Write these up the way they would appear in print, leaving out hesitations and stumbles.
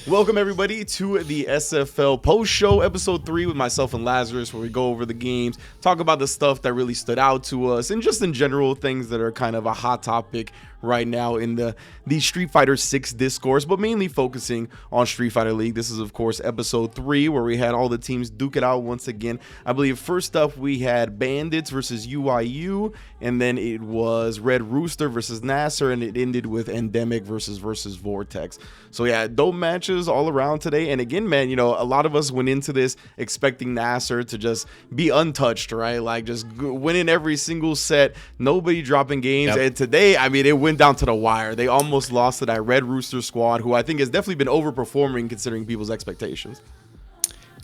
Welcome everybody to the SFL post show episode 3 with myself and Lazarus, where we go over the games, talk about the stuff that really stood out to us, and just in general things that are kind of a hot topic right now in the Street Fighter 6 discourse, but mainly focusing on Street Fighter League. This is of course episode 3, where we had all the teams duke it out once again. I believe first up we had Bandits versus UIU, and then it was Red Rooster versus Nasser, and it ended with Endemic versus Vortex. So yeah, dope matches all around today. And again, man, you know, a lot of us went into this expecting Nasser to just be untouched, right? Like just winning every single set, nobody dropping games. And today, I mean, it went down to the wire. They almost lost to that Red Rooster squad, who I think has definitely been overperforming considering people's expectations.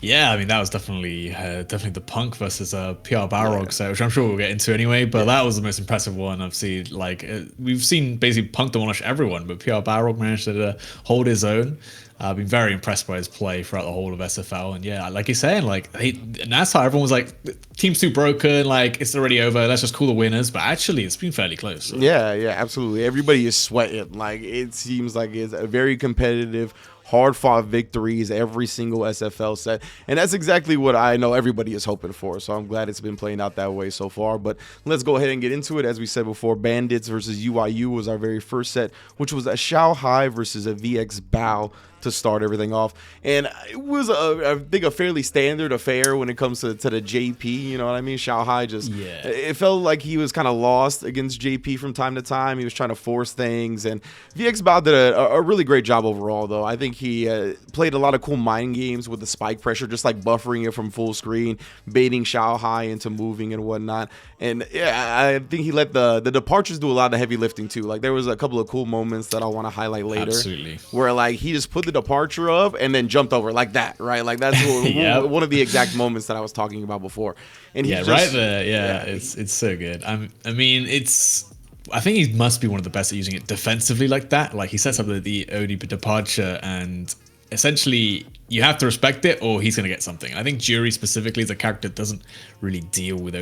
Yeah, I mean, that was definitely the Punk versus PR Balrog set, which I'm sure we'll get into anyway, but that was the most impressive one I've seen. Like, we've seen basically Punk demolish everyone, but PR Balrog managed to hold his own. I've been very impressed by his play throughout the whole of SFL, and yeah, like you're saying, like, NASA, everyone was like, team's too broken, like, it's already over, let's just call the winners, but actually, it's been fairly close. So. Yeah, absolutely. Everybody is sweating. Like, it seems like it's a very competitive, hard-fought victories every single SFL set, and that's exactly what I know everybody is hoping for, so I'm glad it's been playing out that way so far. But let's go ahead and get into it. As we said before, Bandits versus UIU was our very first set, which was a Shao Hai versus a VX Bao to start everything off, and it was I think a fairly standard affair when it comes to the JP, you know what I mean? Shao Hai just, it felt like he was kind of lost against JP from time to time. He was trying to force things, and VX Bao did a really great job overall, though. I think he played a lot of cool mind games with the spike pressure, just like buffering it from full screen, baiting Shao Hai into moving and whatnot. And yeah, I think he let the departures do a lot of heavy lifting too. Like, there was a couple of cool moments that I want to highlight later. Absolutely. Where like he just put the departure of and then jumped over like that, right? Like that's one of the exact moments that I was talking about before. And he right there, it's so good. I mean, I think he must be one of the best at using it defensively like that. Like, he sets up the OD departure, and essentially you have to respect it or he's going to get something. I think Jury specifically as a character doesn't really deal with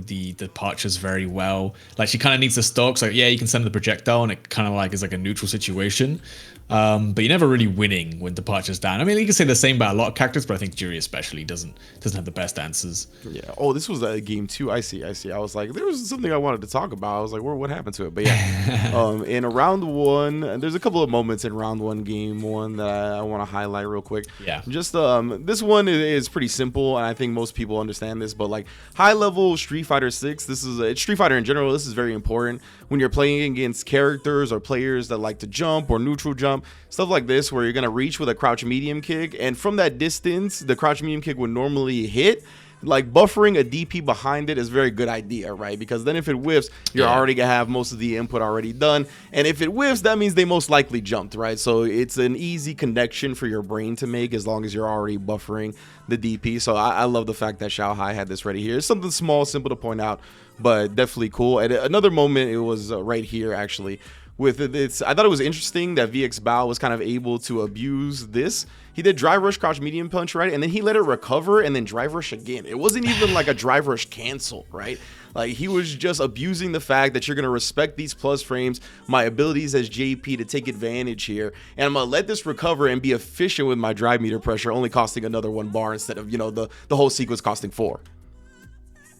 the departures very well. Like, she kind of needs the stock. So yeah, you can send the projectile and it kind of like is like a neutral situation. But you're never really winning when departure's down. I mean, you can say the same about a lot of characters, but I think Jury especially doesn't have the best answers. Yeah. Oh, this was a game 2. I see. I was like, there was something I wanted to talk about. I was like, what happened to it? But yeah, in round 1, there's a couple of moments in round 1, game 1 that I want to highlight real quick. Yeah. Just this one is pretty simple, and I think most people understand this. But like high level Street Fighter 6, it's Street Fighter in general. This is very important when you're playing against characters or players that like to jump or neutral jump. Stuff like this, where you're going to reach with a crouch medium kick, and from that distance, the crouch medium kick would normally hit. Like, buffering a DP behind it is a very good idea, right? Because then if it whiffs, you're already going to have most of the input already done. And if it whiffs, that means they most likely jumped, right? So it's an easy connection for your brain to make as long as you're already buffering the DP. So I love the fact that Shao Hai had this ready here. It's something small, simple to point out, but definitely cool. And another moment, it was right here, actually. With this, I thought it was interesting that VX Bao was kind of able to abuse this. He did drive rush, crouch medium punch, right? And then he let it recover and then drive rush again. It wasn't even like a drive rush cancel, right? Like, he was just abusing the fact that you're going to respect these plus frames, my abilities as JP to take advantage here. And I'm going to let this recover and be efficient with my drive meter pressure, only costing another 1 bar instead of, you know, the whole sequence costing 4.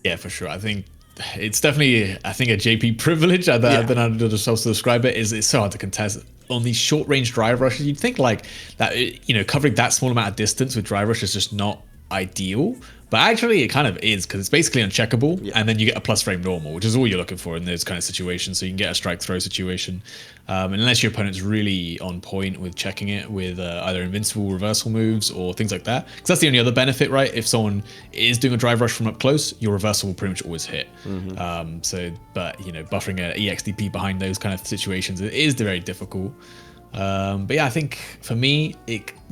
Yeah, for sure. I think it's definitely, a JP privilege. I don't know how to describe it. It's so hard to contest on these short range drive rushes. You'd think like that, you know, covering that small amount of distance with drive rush is just not ideal, but actually it kind of is, because it's basically uncheckable, and then you get a plus frame normal, which is all you're looking for in those kind of situations. So you can get a strike throw situation, unless your opponent's really on point with checking it with either invincible reversal moves or things like that, because that's the only other benefit, right? If someone is doing a drive rush from up close, your reversal will pretty much always hit. But you know, buffering an EXDP behind those kind of situations, it is very difficult. But yeah, I think for me,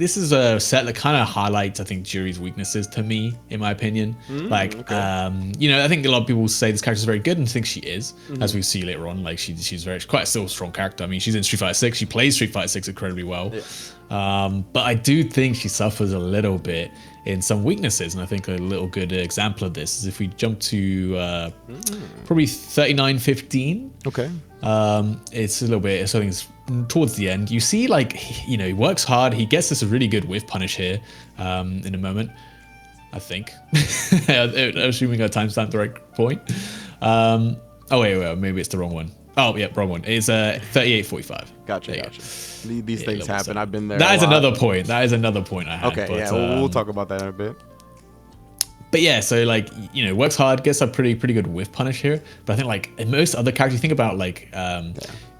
this is a set that kind of highlights, I think, Juri's weaknesses to me, in my opinion. I think a lot of people say this character is very good and think she is, as we see later on. Like she's quite a still strong character. I mean, she's in Street Fighter 6. She plays Street Fighter 6 incredibly well. Yeah. But I do think she suffers a little bit in some weaknesses, and I think a little good example of this is if we jump to probably 39:15. Okay. It's a little bit, so I think it's towards the end. You see, like, he works hard. He gets this really good whiff punish here in a moment, I think. Assuming I timestamped the right point. Wait, maybe it's the wrong one. Oh, yeah, wrong one. It's 38:45. Gotcha. These things happen. I've been there. That is another point. That is another point I had. Okay, but, we'll talk about that in a bit. But yeah, so like, works hard, gets a pretty good whiff punish here. But I think like in most other characters, you think about like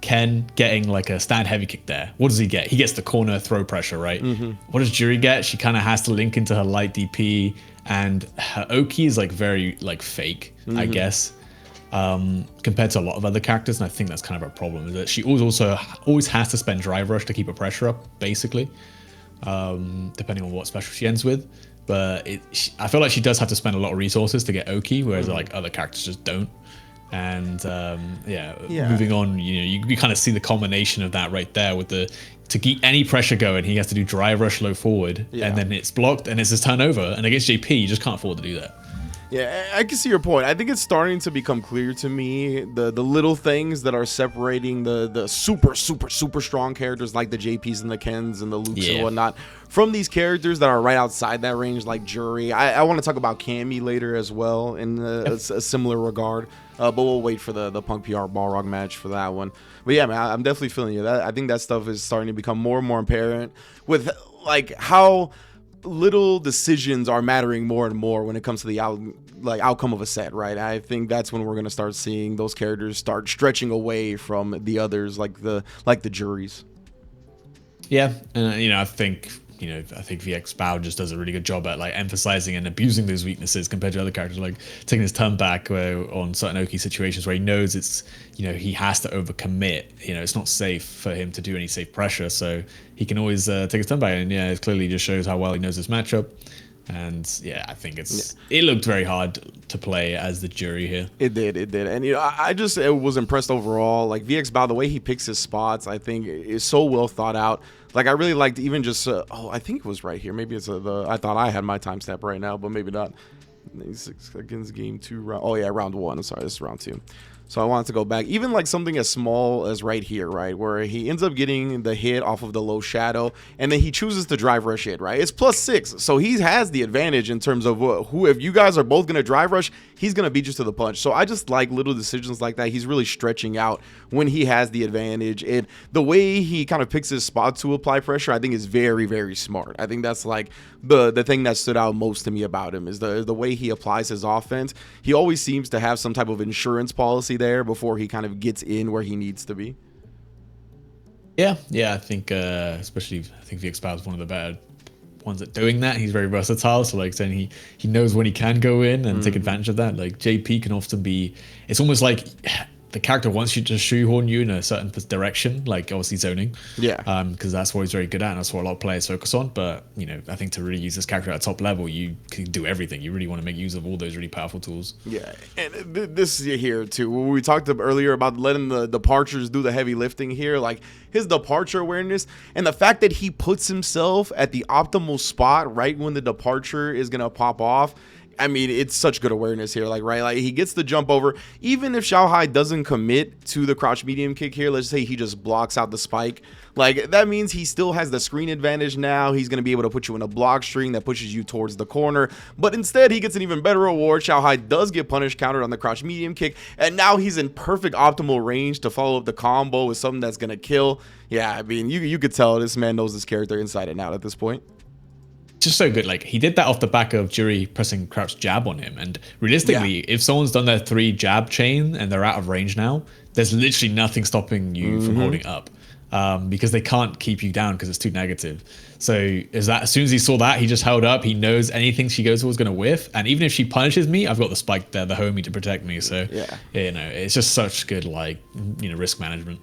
Ken getting like a stand heavy kick there. What does he get? He gets the corner throw pressure, right? What does Juri get? She kind of has to link into her light DP, and her Oki is like very like fake, I guess, compared to a lot of other characters. And I think that's kind of her problem, is that she always has to spend drive rush to keep her pressure up, basically, depending on what special she ends with. But I feel like she does have to spend a lot of resources to get Oki, whereas like other characters just don't. And moving on, you kind of see the culmination of that right there with to keep any pressure going, he has to do drive rush low forward, and then it's blocked and it's his turnover. And against JP, you just can't afford to do that. Yeah, I can see your point. I think it's starting to become clear to me the little things that are separating the super strong characters like the JPs and the Kens and the Lukes and whatnot from these characters that are right outside that range, like Juri. I want to talk about Cammy later as well in a similar regard, but we'll wait for the Punk PR Balrog match for that one. But yeah, man, I'm definitely feeling you. I think that stuff is starting to become more and more apparent with like how little decisions are mattering more and more when it comes to the outcome of a set, right? I think that's when we're going to start seeing those characters start stretching away from the others, like the Juris. Yeah, and I think VX Bao just does a really good job at like emphasizing and abusing those weaknesses compared to other characters, like taking his turn back on certain Oki situations where he knows it's he has to overcommit. It's not safe for him to do any safe pressure, so he can always take his turn back, and it clearly just shows how well he knows this matchup. And I think it looked very hard to play as the Juri here. It did, and I just was impressed overall. Like VX Bao, the way he picks his spots, I think is so well thought out. Like I really liked even just I think it was right here. Maybe it's I thought I had my timestamp right now, but maybe not. 6 seconds, game 2, round 1. I'm sorry, this is round 2. So I wanted to go back, even like something as small as right here, right, where he ends up getting the hit off of the low shadow, and then he chooses to drive rush it, right? It's +6, so he has the advantage in terms of if you guys are both gonna drive rush, he's gonna beat you to the punch. So I just like little decisions like that. He's really stretching out when he has the advantage, and the way he kind of picks his spot to apply pressure, I think is very, very smart. I think that's like the thing that stood out most to me about him is the way he applies his offense. He always seems to have some type of insurance policy there before he kind of gets in where he needs to be. Yeah, I think especially VX Bao is one of the better ones at doing that. He's very versatile, so like saying he knows when he can go in and take advantage of that. Like JP can often be, it's almost like the character wants you to shoehorn you in a certain direction, like obviously zoning. Yeah. Because that's what he's very good at, and that's what a lot of players focus on. But I think to really use this character at top level, you can do everything. You really want to make use of all those really powerful tools. Yeah, and this here too. We talked earlier about letting the departures do the heavy lifting here, like his departure awareness and the fact that he puts himself at the optimal spot right when the departure is gonna pop off. I mean, it's such good awareness here, like he gets the jump over. Even if Xiaohai doesn't commit to the crouch medium kick here, let's say he just blocks out the spike, like that means he still has the screen advantage now. He's going to be able to put you in a block string that pushes you towards the corner, but instead he gets an even better reward. Xiaohai does get punish countered on the crouch medium kick, and now he's in perfect optimal range to follow up the combo with something that's going to kill. Yeah, I mean, you could tell this man knows this character inside and out at this point. Just so good. Like he did that off the back of Juri pressing crouch jab on him, and realistically, if someone's done their 3 jab chain and they're out of range now, there's literally nothing stopping you from holding up, because they can't keep you down because it's too negative. So as soon as he saw that, he just held up. He knows anything she goes for is going to whiff, and even if she punishes me, I've got the spike there, the homie, to protect me. So it's just such good risk management.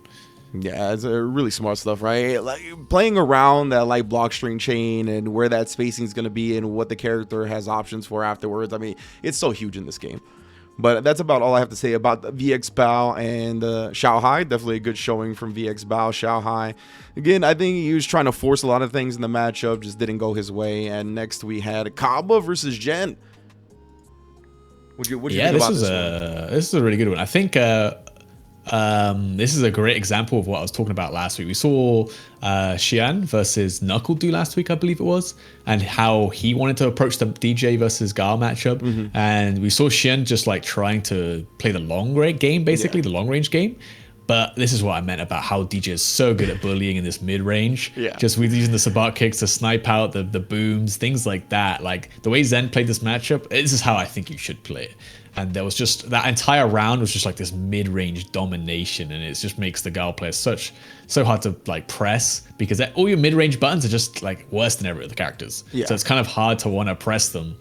Yeah, it's a really smart stuff, right? Like playing around that like block string chain and where that spacing is going to be and what the character has options for afterwards. I mean, it's so huge in this game. But that's about all I have to say about the VX Bao and Xiao Hai. Definitely a good showing from VX Bao. Xiao Hai, again, I think he was trying to force a lot of things in the matchup, just didn't go his way. And next we had Kaba versus Jen. What you think about this one? This is a really good one. I think this is a great example of what I was talking about last week. We saw Xian versus Knuckle do last week, I believe it was, and how he wanted to approach the DJ versus Gar matchup. And we saw Xian just like trying to play the long range game, basically the long range game. But this is what I meant about how DJ is so good at bullying in this mid range. Just with using the Sabat kicks to snipe out the booms, things like that. Like the way Zen played this matchup, this is how I think you should play it. And there was just that entire round was just like this mid-range domination, and it just makes the Gal player so hard to like press because all your mid-range buttons are just like worse than every other characters. So it's kind of hard to want to press them.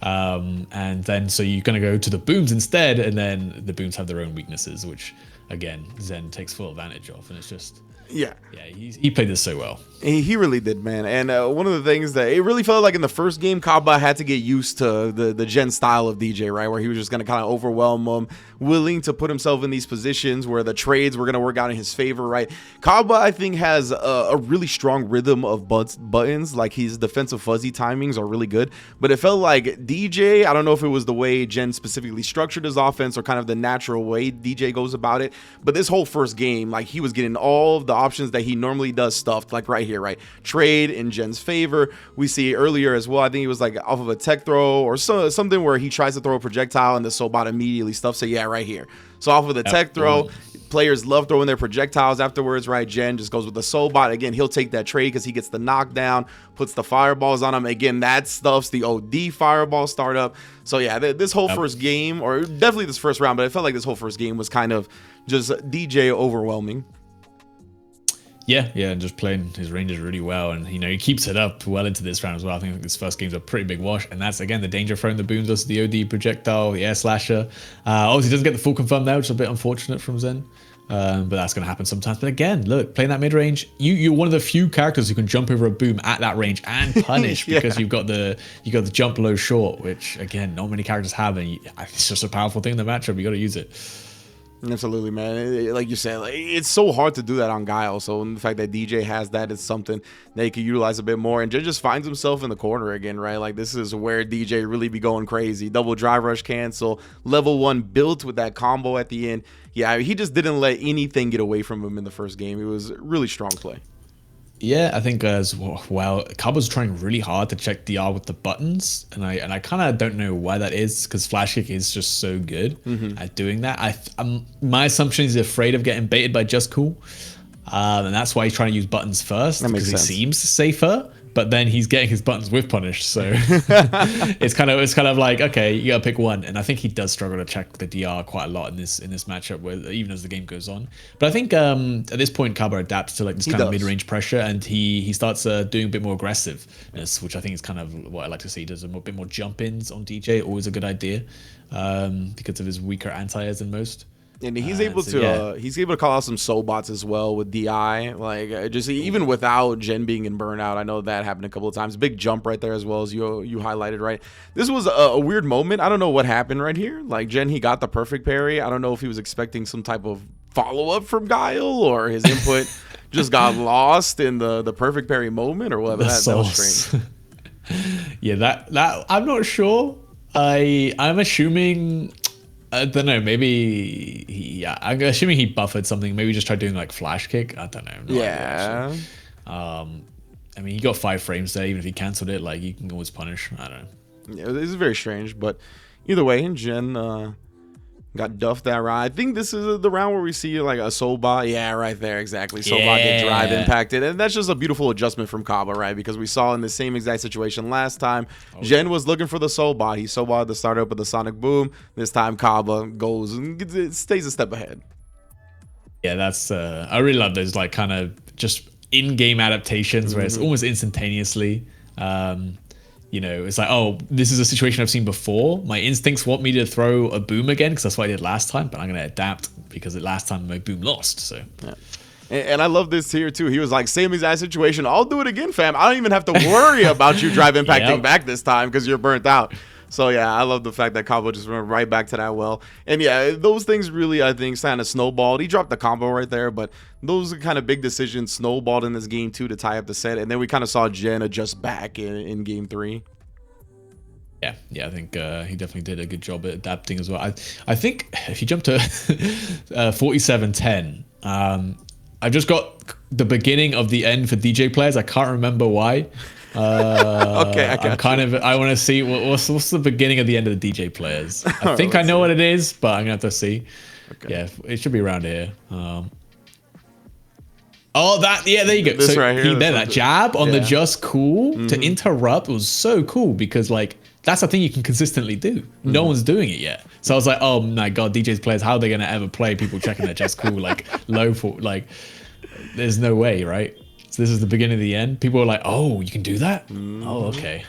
And then so you're gonna go to the booms instead, and then the booms have their own weaknesses, which again Zen takes full advantage of, and it's just he played this so well. He really did, man. And one of the things that it really felt like in the first game, Kaba had to get used to the Gen style of DJ, right? Where he was just going to kind of overwhelm him, willing to put himself in these positions where the trades were going to work out in his favor, right? Kaba, I think, has a really strong rhythm of buttons. Like his defensive fuzzy timings are really good. But it felt like DJ, I don't know if it was the way Gen specifically structured his offense or kind of the natural way DJ goes about it. But this whole first game, like he was getting all of the options that he normally does stuffed, like right here, right? Trade in Jen's favor. We see earlier as well, I think he was like off of a tech throw or something where he tries to throw a projectile and the Sobot immediately stuffs it. Yeah, right here. So off of the tech throw, players love throwing their projectiles afterwards, right? Jen just goes with the Sobot. Again, he'll take that trade because he gets the knockdown, puts the fireballs on him. Again, that stuffs the OD fireball startup. So yeah, this whole first game, or definitely this first round, but I felt like this whole first game was kind of just DJ overwhelming. Yeah, and just playing his ranges really well, and he keeps it up well into this round as well. I think this first game's a pretty big wash, and that's again the danger throwing the booms versus the OD projectile, the air slasher. Obviously, doesn't get the full confirm there, which is a bit unfortunate from Zen, but that's going to happen sometimes. But again, look, playing that mid range, you're one of the few characters who can jump over a boom at that range and punish because you've got the jump low short, which again not many characters have, and it's just a powerful thing in the matchup. You got to use it. Absolutely, man. Like you said, like, it's so hard to do that on Guile. So the fact that DJ has that is something that he could utilize a bit more. And just finds himself in the corner again, right? Like this is where DJ really be going crazy. Double drive rush cancel, level 1 built with that combo at the end. Yeah, he just didn't let anything get away from him in the first game. It was really strong play. Yeah, I think as well, Kaba's trying really hard to check DR with the buttons, and I kind of don't know why that is, because Flash Kick is just so good at doing that. My assumption is he's afraid of getting baited by Just Cool, and that's why he's trying to use buttons first, because he seems safer. But then he's getting his buttons with punish, so it's kind of like, okay, you gotta pick one. And I think he does struggle to check the DR quite a lot in this matchup, where even as the game goes on. But I think at this point, Kaba adapts to like this kind of mid-range pressure, and he starts doing a bit more aggressiveness, which I think is kind of what I like to see. He does a bit more jump-ins on DJ, always a good idea, because of his weaker anti-airs than most. And he's able to call out some Sobots as well with DI, like just even without Jen being in burnout. I know that happened a couple of times. Big jump right there as well, as you highlighted, right? This was a weird moment. I don't know what happened right here. Like Jen, he got the perfect parry. I don't know if he was expecting some type of follow-up from Guile, or his input just got lost in the perfect parry moment, or whatever. That was strange. Yeah, that I'm not sure. I'm assuming. I don't know, maybe I'm assuming he buffered something, maybe just tried doing like Flash Kick. I don't know. Yeah. I mean, he got 5 frames there. Even if he cancelled it, like, you can always punish. I don't know. Yeah, this is very strange, but either way, Jen got duffed that round. I think this is the round where we see like a Sobot. Yeah, right there, exactly. Sobot get drive impacted, and that's just a beautiful adjustment from Kaba, right? Because we saw in the same exact situation last time, Jen was looking for the Sobot. He Sobot the startup of the Sonic Boom. This time, Kaba goes and stays a step ahead. Yeah, that's I really love those like kind of just in-game adaptations where it's almost instantaneously. It's like, oh, this is a situation I've seen before. My instincts want me to throw a boom again because that's what I did last time, but I'm going to adapt because last time my boom lost. So, And I love this here too. He was like, same exact situation. I'll do it again, fam. I don't even have to worry about you drive impacting back this time because you're burnt out. So yeah, I love the fact that Cabo just went right back to that well. And yeah, those things really, I think, kind of snowballed. He dropped the combo right there, but those kind of big decisions snowballed in this game too to tie up the set. And then we kind of saw Jen adjust back in game 3. Yeah, I think he definitely did a good job at adapting as well. I think if you jump to 47-10, I've just got the beginning of the end for DJ players. I can't remember why. Okay, I want to see what's the beginning of the end of the DJ players. I think I know what it is, but I'm gonna have to see. Okay. Yeah, it should be around here. There you go. This so right here, that jab on the just cool to interrupt was so cool because like that's a thing you can consistently do. No one's doing it yet. So I was like, oh my god, DJ's players, how are they gonna ever play people checking their just cool like low for like? There's no way, right? So this is the beginning of the end. People are like, oh, you can do that? Oh, okay.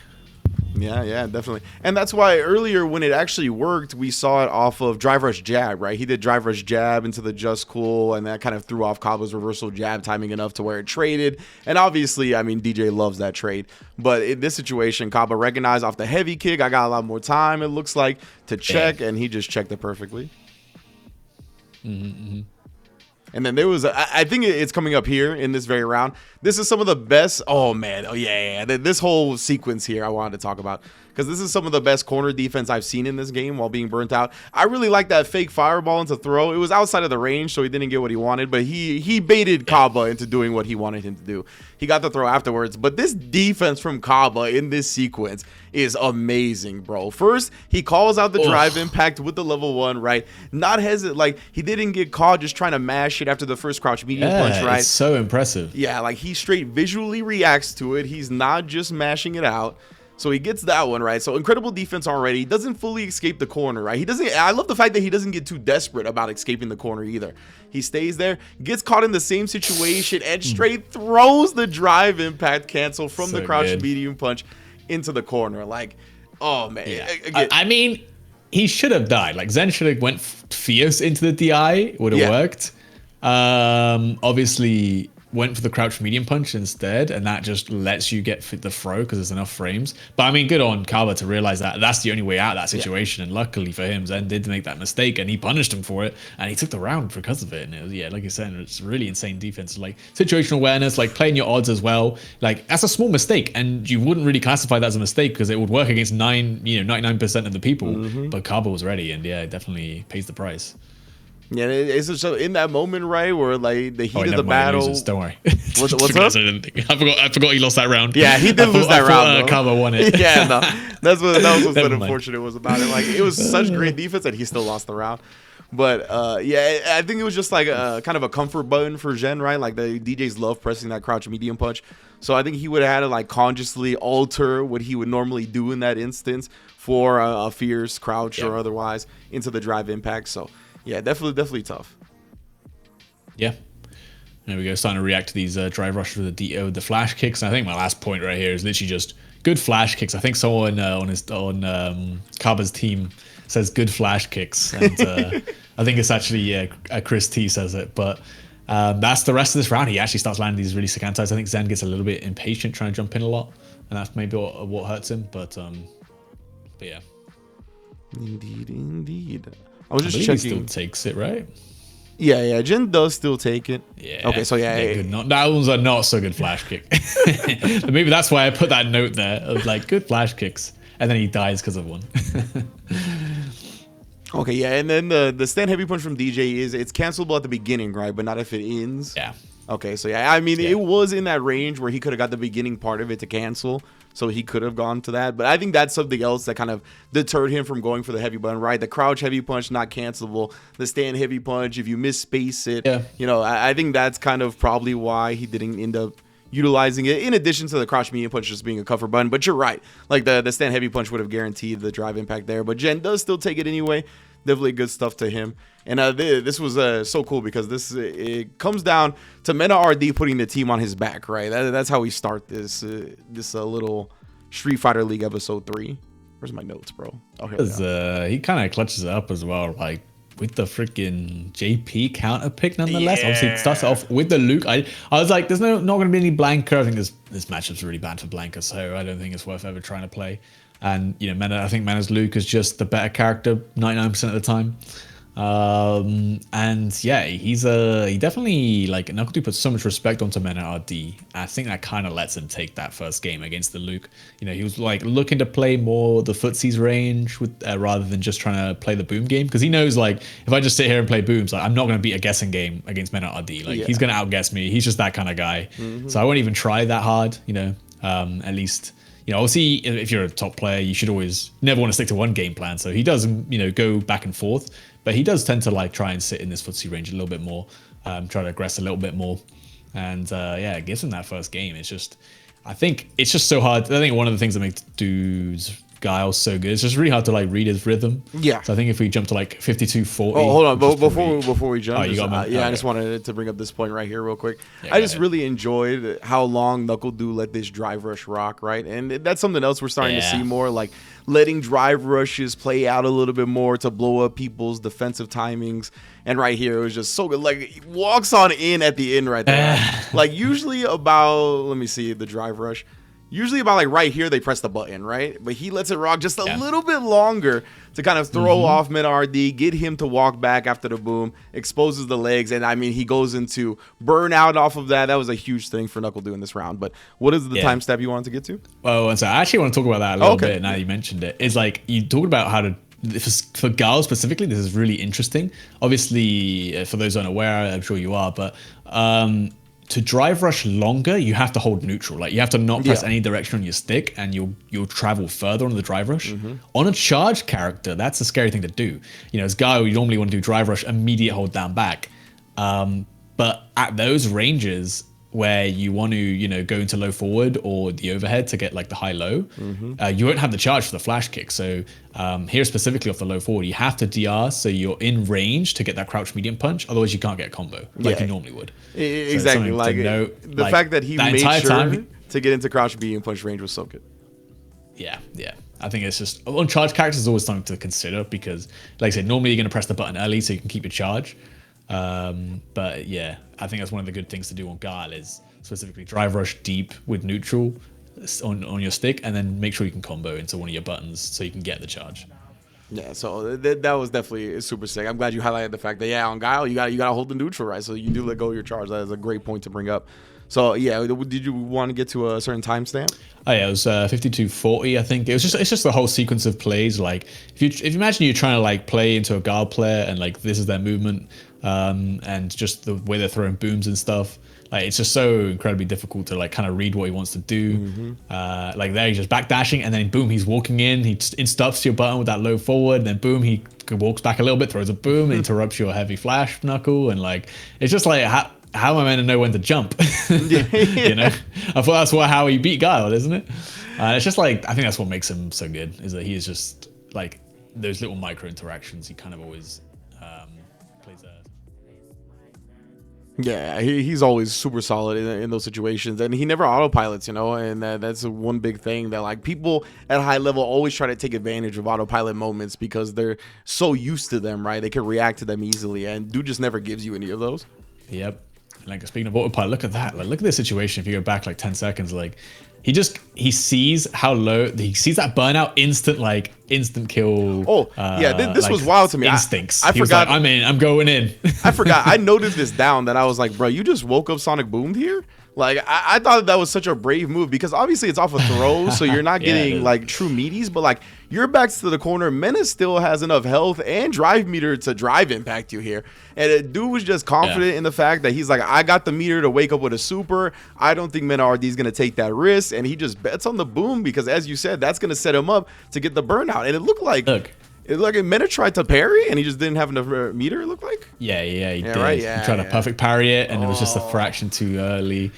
Yeah, definitely. And that's why earlier when it actually worked, we saw it off of drive rush jab, right? He did drive rush jab into the just cool, and that kind of threw off Cabo's reversal jab timing enough to where it traded. And obviously, I mean, DJ loves that trade. But in this situation, Cabo recognized off the heavy kick, I got a lot more time, it looks like, to check, and he just checked it perfectly. And then there was, I think it's coming up here in this very round. This is some of the best. Oh, man. Oh, yeah. This whole sequence here I wanted to talk about because this is some of the best corner defense I've seen in this game while being burnt out. I really like that fake fireball into throw. It was outside of the range, so he didn't get what he wanted, but he baited Kaba into doing what he wanted him to do. He got the throw afterwards, but this defense from Kaba in this sequence is amazing, bro. First, he calls out the drive impact with the level 1, right? Not hesitant, like he didn't get caught just trying to mash it after the first crouch medium punch, right? It's so impressive. Yeah, like he straight visually reacts to it. He's not just mashing it out. So he gets that one, right? So incredible defense already. He doesn't fully escape the corner, right? I love the fact that he doesn't get too desperate about escaping the corner either. He stays there, gets caught in the same situation, and straight throws the drive impact cancel from the crouch medium punch into the corner. Like, oh man. Yeah. I mean, he should have died. Like Zen should have went fierce into the DI. Would have worked. Obviously went for the crouch medium punch instead, and that just lets you get the throw because there's enough frames. But I mean, good on Kaba to realize that that's the only way out of that situation. And luckily for him, Zen did make that mistake, and he punished him for it, and he took the round because of it. And it was, like you said, it's really insane defense, like situational awareness, like playing your odds as well. Like that's a small mistake, and you wouldn't really classify that as a mistake because it would work against 99% of the people. But Kaba was ready, and it definitely pays the price. Yeah, it's just in that moment, right, where like the heat of the battle. Don't worry. What's up? I forgot he lost that round. Yeah, he did lose that round. Kaba won it. Yeah, no, that was what's unfortunate was about it. Like it was such great defense that he still lost the round. But I think it was just like a kind of a comfort button for Jen, right? Like the DJs love pressing that crouch medium punch. So I think he would have had to like consciously alter what he would normally do in that instance for a fierce crouch or otherwise into the drive impact. So. Yeah, definitely tough. Yeah. There we go. Starting to react to these drive rushes with the flash kicks. And I think my last point right here is literally just good flash kicks. I think someone on Kaba's team says good flash kicks. And I think it's actually, Chris T says it. But that's the rest of this round. He actually starts landing these really sick antis. I think Zen gets a little bit impatient trying to jump in a lot. And that's maybe what hurts him. But yeah. Indeed. I was just checking. He still takes it, right? Yeah. Jen does still take it. Yeah. Okay, so that one's a not so good flash kick. Maybe that's why I put that note there of like good flash kicks, and then he dies because of one. Okay, yeah, and then the stand heavy punch from DJ it's cancelable at the beginning, right? But not if it ends. Yeah. Okay, so I mean, it was in that range where he could have got the beginning part of it to cancel. So he could have gone to that. But I think that's something else that kind of deterred him from going for the heavy button, right? The crouch heavy punch, not cancelable. The stand heavy punch, if you misspace it, I think that's kind of probably why he didn't end up utilizing it, in addition to the crouch medium punch just being a cover button. But you're right. Like the stand heavy punch would have guaranteed the drive impact there. But Jen does still take it anyway. Definitely good stuff to him. And this was so cool because it comes down to Mena RD putting the team on his back, right? That's how we start this little Street Fighter League episode 3. Where's my notes, bro? Oh, here he kind of clutches it up as well. Like with the freaking JP counter pick nonetheless. Obviously, it starts off with the Luke. I was like, there's not going to be any Blanca. I think this matchup's really bad for Blanca, so I don't think it's worth ever trying to play. And Mena, I think Mena's Luke is just the better character 99% of the time. And yeah, he definitely, like, NuckleDude puts so much respect onto Mena RD. I think that kind of lets him take that first game against the Luke. He was like looking to play more the footsies range with rather than just trying to play the boom game, because he knows, like, if I just sit here and play booms, like, I'm not going to beat a guessing game against Mena RD. Like, he's going to outguess me. He's just that kind of guy. So I won't even try that hard. At least. Obviously, if you're a top player, you should always never want to stick to one game plan. So he does, go back and forth, but he does tend to like try and sit in this footsie range a little bit more, try to aggress a little bit more, and it gives him that first game. I think it's just so hard. I think one of the things that makes dudes Guile so good, it's just really hard to like read his rhythm. Yeah. So I think if we jump to like 52-40. Oh, hold on, before we jump, you got I just wanted to bring up this point right here real quick. Yeah, I just really enjoyed how long NuckleDude let this drive rush rock, right? And that's something else we're starting to see more, like letting drive rushes play out a little bit more to blow up people's defensive timings. And right here, it was just so good. Like, he walks on in at the end right there. Like, usually about, let me see, the drive rush. Usually about like right here, they press the button, right? But he lets it rock just a little bit longer to kind of throw off Mena RD, get him to walk back after the boom, exposes the legs. And I mean, he goes into burnout off of that. That was a huge thing for NuckleDude in this round. But what is the time step you wanted to get to? Oh, and so I actually want to talk about that a little bit now you mentioned it. It's like, you talked about how to, for Gao specifically, this is really interesting. Obviously, for those unaware, I'm sure you are, but to drive rush longer, you have to hold neutral. Like, you have to not press any direction on your stick, and you'll travel further on the drive rush. On a charged character, that's a scary thing to do. As Guile, you normally want to do drive rush, immediate hold down back. But at those ranges where you want to, go into low forward or the overhead to get like the high low, you won't have the charge for the flash kick. So here specifically off the low forward, you have to DR so you're in range to get that crouch medium punch. Otherwise, you can't get a combo like you normally would. Exactly. So like the fact that he made sure to get into crouch medium punch range was so good. Yeah. I think it's just on charge characters is always something to consider, because, like I said, normally you're going to press the button early so you can keep your charge. But yeah, I think that's one of the good things to do on Guile is specifically drive rush deep with neutral on your stick, and then make sure you can combo into one of your buttons so you can get the charge. Yeah, so that was definitely super sick. I'm glad you highlighted the fact that on Guile you got to hold the neutral, right? So you do let go of your charge. That is a great point to bring up. So yeah, did you want to get to a certain timestamp? Oh yeah, it was 52-40. I think it's just the whole sequence of plays. Like if you imagine you're trying to like play into a Guile player, and like this is their movement, and just the way they're throwing booms and stuff. Like, it's just so incredibly difficult to like kind of read what he wants to do. Like there, he's just backdashing, and then boom, he's walking in. He stuffs your button with that low forward, and then boom, he walks back a little bit, throws a boom, interrupts your heavy flash knuckle, and like it's just like how am I meant to know when to jump? I thought that's how he beat Guile, isn't it? It's just like, I think that's what makes him so good, is that he is just like those little micro interactions. He kind of always plays a. Yeah, he's always super solid in those situations, and he never autopilots, and that's one big thing that like people at high level always try to take advantage of autopilot moments because they're so used to them, right? They can react to them easily, and dude just never gives you any of those. Yep. Like, speaking of autopilot, look at that. Like, look at this situation. If you go back like 10 seconds, like he sees how low, he sees that burnout, instant kill. Oh, yeah, this like, was wild to me. Instincts. I forgot. Like, I'm going in. I forgot. I noticed this down that I was like, bro, you just woke up Sonic Boomed here? Like, I thought that was such a brave move, because obviously it's off a throw, so you're not getting like true meaties, but like your back's to the corner. Menace still has enough health and drive meter to drive impact you here. And the dude was just confident in the fact that he's like, I got the meter to wake up with a super. I don't think Mena RD is going to take that risk. And he just bets on the boom because, as you said, that's going to set him up to get the burnout. And it looked like... Mena tried to parry, and he just didn't have enough meter, it looked like. Yeah, he did. Right? He tried to perfect parry it, and it was just a fraction too early.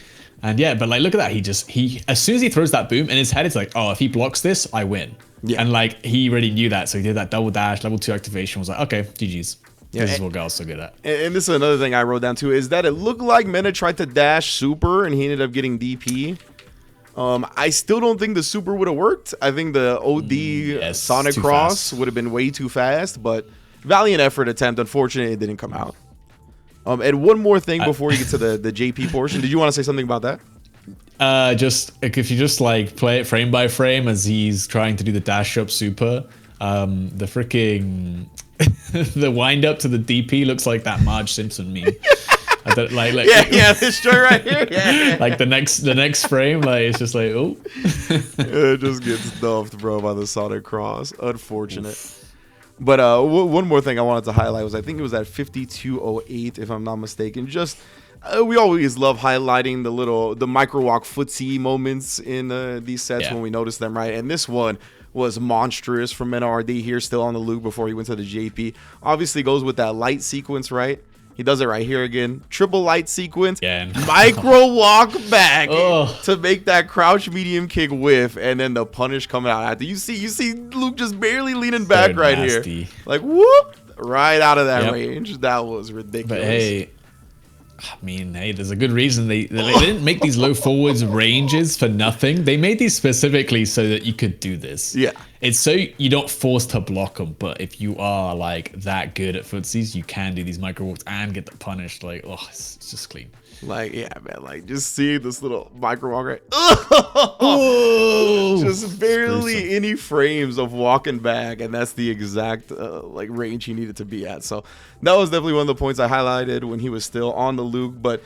And yeah, but like, look at that. He as soon as he throws that boom in his head, it's like, oh, if he blocks this, I win. Yeah. And like, he already knew that. So he did that double dash, level 2 activation, was like, okay, GG's. Yeah, this is what Guile's so good at. And this is another thing I wrote down too, is that it looked like Mena tried to dash super, and he ended up getting DP. I still don't think the super would have worked. I think the OD Sonic Cross would have been way too fast, but valiant effort attempt. Unfortunately, it didn't come out. And one more thing before we get to the JP portion. Did you want to say something about that? Just like, if you just like play it frame by frame as he's trying to do the dash up super, the freaking the wind up to the DP looks like that Marge Simpson meme. Yeah, this joint right here. Yeah. Like the next frame, like it's just like, oh, it just gets stuffed, bro, by the Sonic Cross. Unfortunate. But one more thing I wanted to highlight was, I think it was at 5208, if I'm not mistaken. Just we always love highlighting the micro walk footsie moments in these sets when we notice them, right? And this one was monstrous from NRD here, still on the loop before he went to the JP. Obviously goes with that light sequence, right? He does it right here again. Triple light sequence. Micro walk back to make that crouch medium kick whiff, and then the punish coming out after. You see Luke just barely leaning back right here. Like, whoop! Right out of that range. That was ridiculous. But hey, I mean, hey, there's a good reason they didn't make these low forwards ranges for nothing. They made these specifically so that you could do this. Yeah. It's so you don't force to block them, but if you are like that good at footsies, you can do these micro walks and get the punish. Like, oh, it's just clean. Like, yeah, man, like just see this little micro walk right. Oh, just barely any frames of walking back, and that's the exact like range he needed to be at. So that was definitely one of the points I highlighted when he was still on the Luke. But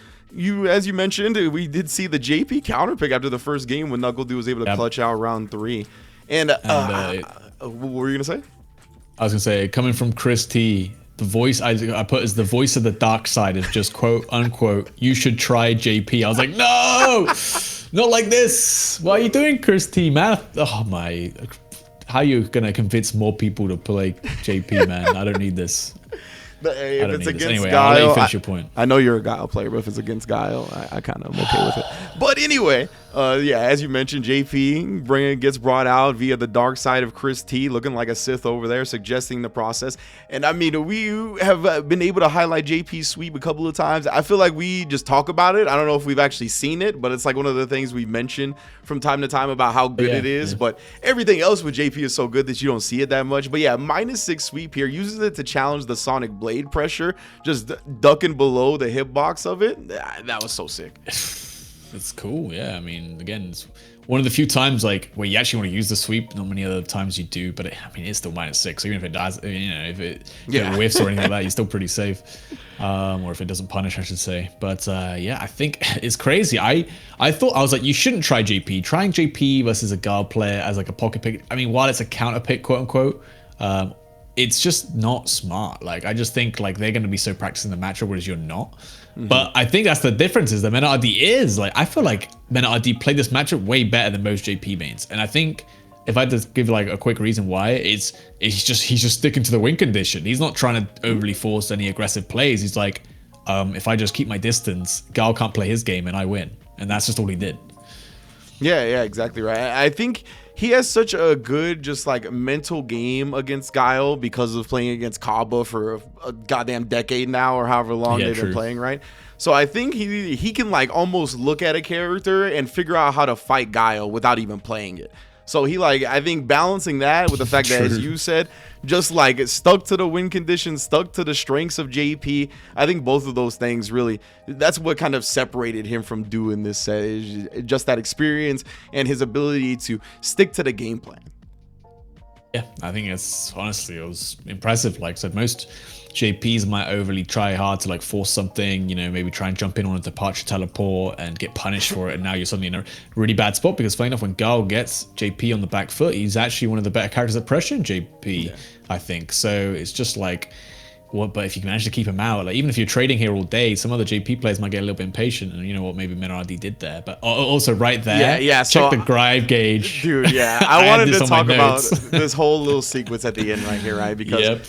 as you mentioned, we did see the JP counter pick after the first game when Knuckle Dude was able to clutch out round 3. And what were you gonna say? I was gonna say, coming from Chris T, the voice I put as the voice of the dark side is just quote unquote, you should try JP. I was like, no, not like this. What are you doing, Chris T, man? Oh my, how are you gonna convince more people to play JP, man? I don't need this. But hey, if it's against anyway, Guile, I'll let you finish your point. I know you're a Guile player, but if it's against Guile, I kind of am okay with it. But anyway, yeah, as you mentioned, JP gets brought out via the dark side of Chris T, looking like a Sith over there, suggesting the process. And I mean, we have been able to highlight JP's sweep a couple of times. I feel like we just talk about it. I don't know if we've actually seen it, but it's like one of the things we mention from time to time about how good it is. But everything else with JP is so good that you don't see it that much. But yeah, -6 sweep here, uses it to challenge the Sonic Blade pressure, just ducking below the hitbox of it. That was so sick. It's cool, yeah. I mean, again, it's one of the few times like where you actually want to use the sweep. Not many other times you do, but I mean, it's still -6. So even if it does, you know, if it whiffs or anything like that, you're still pretty safe. Or if it doesn't punish, I should say. But yeah, I think it's crazy. I was like, you shouldn't try JP. Trying JP versus a guard player as like a pocket pick. I mean, while it's a counter pick, quote unquote, it's just not smart. Like, I just think like they're going to be so practiced in the matchup, whereas you're not. But I think that's the difference, is that Menardi is like, I feel like Menardi played this matchup way better than most JP mains. And I think if I had to give like a quick reason why, he's just sticking to the win condition. He's not trying to overly force any aggressive plays. He's like, if I just keep my distance, Gal can't play his game and I win. And that's just all he did. Yeah, exactly right. I think he has such a good just like mental game against Guile because of playing against Kaba for a goddamn decade now, or however long they've been playing, right? So I think he can like almost look at a character and figure out how to fight Guile without even playing it. So he like, I think balancing that with the fact that, as you said, just like stuck to the win conditions, stuck to the strengths of JP. I think both of those things really, that's what kind of separated him from doing this set, is just that experience and his ability to stick to the game plan. Yeah, I think it's honestly, it was impressive. Like I said, most JPs might overly try hard to like force something, you know, maybe try and jump in on a departure teleport and get punished for it. And now you're suddenly in a really bad spot, because funny enough, when Gal gets JP on the back foot, he's actually one of the better characters at pressuring JP, I think. So it's just like, what? But if you can manage to keep him out, like even if you're trading here all day, some other JP players might get a little bit impatient, and you know what, maybe Menardi did there. But also right there, check so, the grive gauge, dude. Yeah, I wanted to talk about this whole little sequence at the end right here, right? Because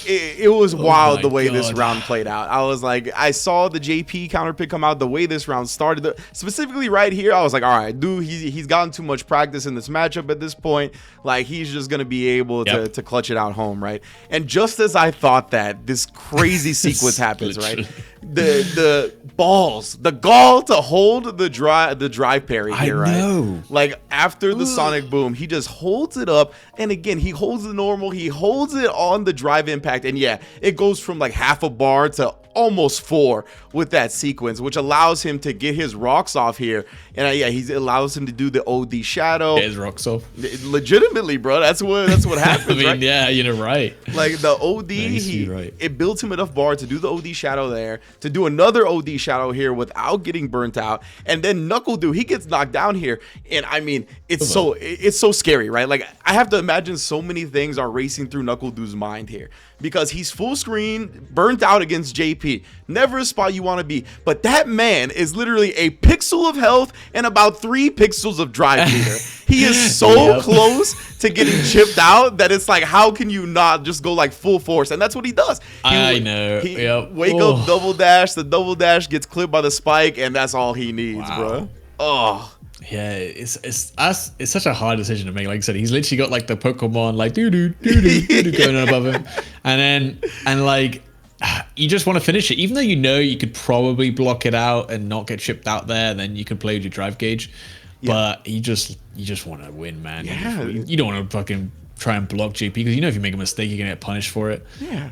it was wild the way this round played out. I was like, I saw the JP counter pick come out, the way this round started, specifically right here. I was like, all right, dude, he's gotten too much practice in this matchup at this point. Like, he's just gonna be able to clutch it out home, right? And just as I thought that, this crazy sequence happens, right? the balls, the gall to hold the drive parry here, I know. right? Like after the sonic boom, he just holds it up, and again he holds the normal, he holds it on the drive impact, and yeah, it goes from like half a bar to almost 4 with that sequence, which allows him to get his rocks off here. And yeah, he allows him to do the OD shadow. Get his rocks off. Legitimately, bro. That's what happens. I mean, right? yeah, you're right. Like the OD, it built him enough bar to do the OD shadow there, to do another OD shadow here without getting burnt out, and then Knuckle Dude, he gets knocked down here, and I mean, it's so scary, right? Like I have to imagine so many things are racing through Knuckle Dude's mind here, because he's full screen, burnt out against JP, never a spot you want to be, but that man is literally a pixel of health and about 3 pixels of drive meter. He is so close to getting chipped out that it's like, how can you not just go like full force? And that's what he does. I know. Wake up, double dash. The double dash gets clipped by the spike, and that's all he needs, bro. Oh. Yeah, it's such a hard decision to make. Like I said, he's literally got like the Pokemon like doo doo going on above him, and like you just want to finish it, even though you know you could probably block it out and not get chipped out there, and then you can play with your drive gauge. Yeah. But you just want to win, man. Yeah. You don't want to fucking try and block JP, because you know if you make a mistake you're gonna get punished for it. Yeah.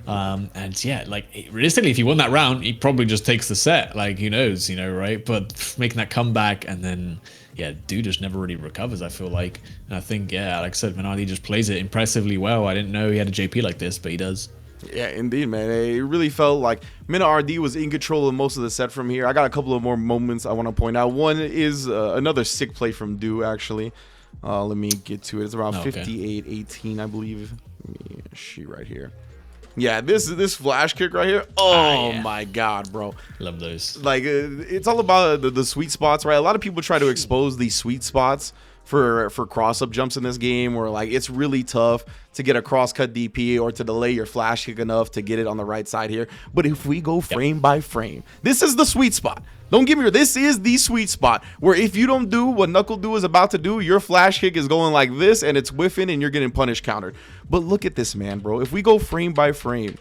And yeah, like realistically, if he won that round, he probably just takes the set. Like who knows, right? But making that comeback, and then yeah, dude just never really recovers, I feel like. And I think, yeah, like I said, Minardi just plays it impressively well. I didn't know he had a JP like this, but he does. Yeah, indeed, man. It really felt like Minardi was in control of most of the set from here. I got a couple of more moments I want to point out. One is another sick play from Du, actually. Let me get to it. It's around 58-18, I believe. Let me shoot right here. Yeah, this flash kick right here. Oh my god, bro. Love those. Like it's all about the sweet spots, right? A lot of people try to expose these sweet spots for cross-up jumps in this game, where like it's really tough to get a cross-cut DP or to delay your flash kick enough to get it on the right side here. But if we go frame by frame, this is the sweet spot. Don't get me wrong, this is the sweet spot where if you don't do what Knuckle Dude is about to do, your flash kick is going like this and it's whiffing and you're getting punish countered. But look at this, man, bro. If we go frame by frame,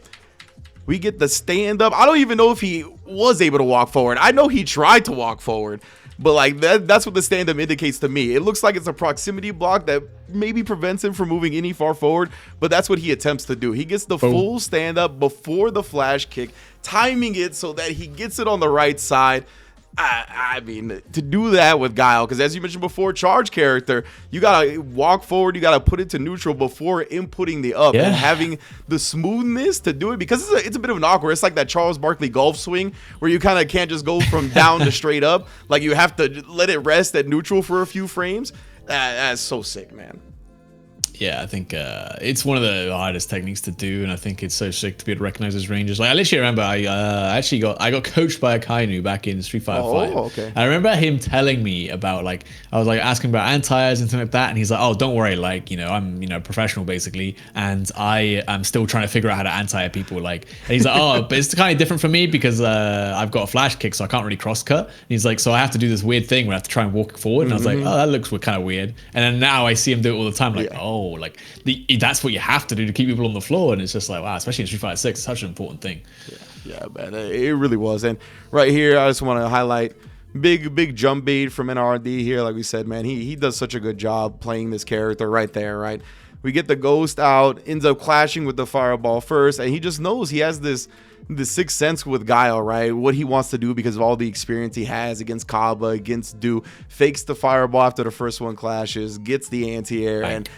we get the stand up. I don't even know if he was able to walk forward. I know he tried to walk forward, but like that's what the stand up indicates to me. It looks like it's a proximity block that maybe prevents him from moving any far forward, but that's what he attempts to do. He gets the full stand up before the flash kick, timing it so that he gets it on the right side. I mean, to do that with Guile, because as you mentioned before, charge character, you gotta walk forward, you gotta put it to neutral before inputting the up, and having the smoothness to do it, because it's a bit of an awkward. It's like that Charles Barkley golf swing where you kind of can't just go from down to straight up. Like you have to let it rest at neutral for a few frames. That's so sick, man. Yeah, I think it's one of the hardest techniques to do, and I think it's so sick to be able to recognize his ranges. Like I literally remember, I got coached by Akainu back in Street Fighter 5. Okay. I remember him telling me about, like, I was like asking about anti-airs and things like that, and he's like, "Oh, don't worry, like, I'm professional basically, and I am still trying to figure out how to anti-air people." Like, and he's like, "Oh, but it's kind of different for me because I've got a flash kick, so I can't really cross cut." And he's like, "So I have to do this weird thing where I have to try and walk forward." And I was like, "Oh, that looks kind of weird." And then now I see him do it all the time, like, oh. Like that's what you have to do to keep people on the floor, and it's just like, wow, especially in Street Fighter 6, it's such an important thing. Yeah, man, it really was. And right here, I just want to highlight big jump bait from NRD here. Like we said, man, he does such a good job playing this character right there, right? We get the ghost out, ends up clashing with the fireball first, and he just knows he has this sixth sense with Guile, right? What he wants to do because of all the experience he has against Kaba, against Du, fakes the fireball after the first one clashes, gets the anti-air, and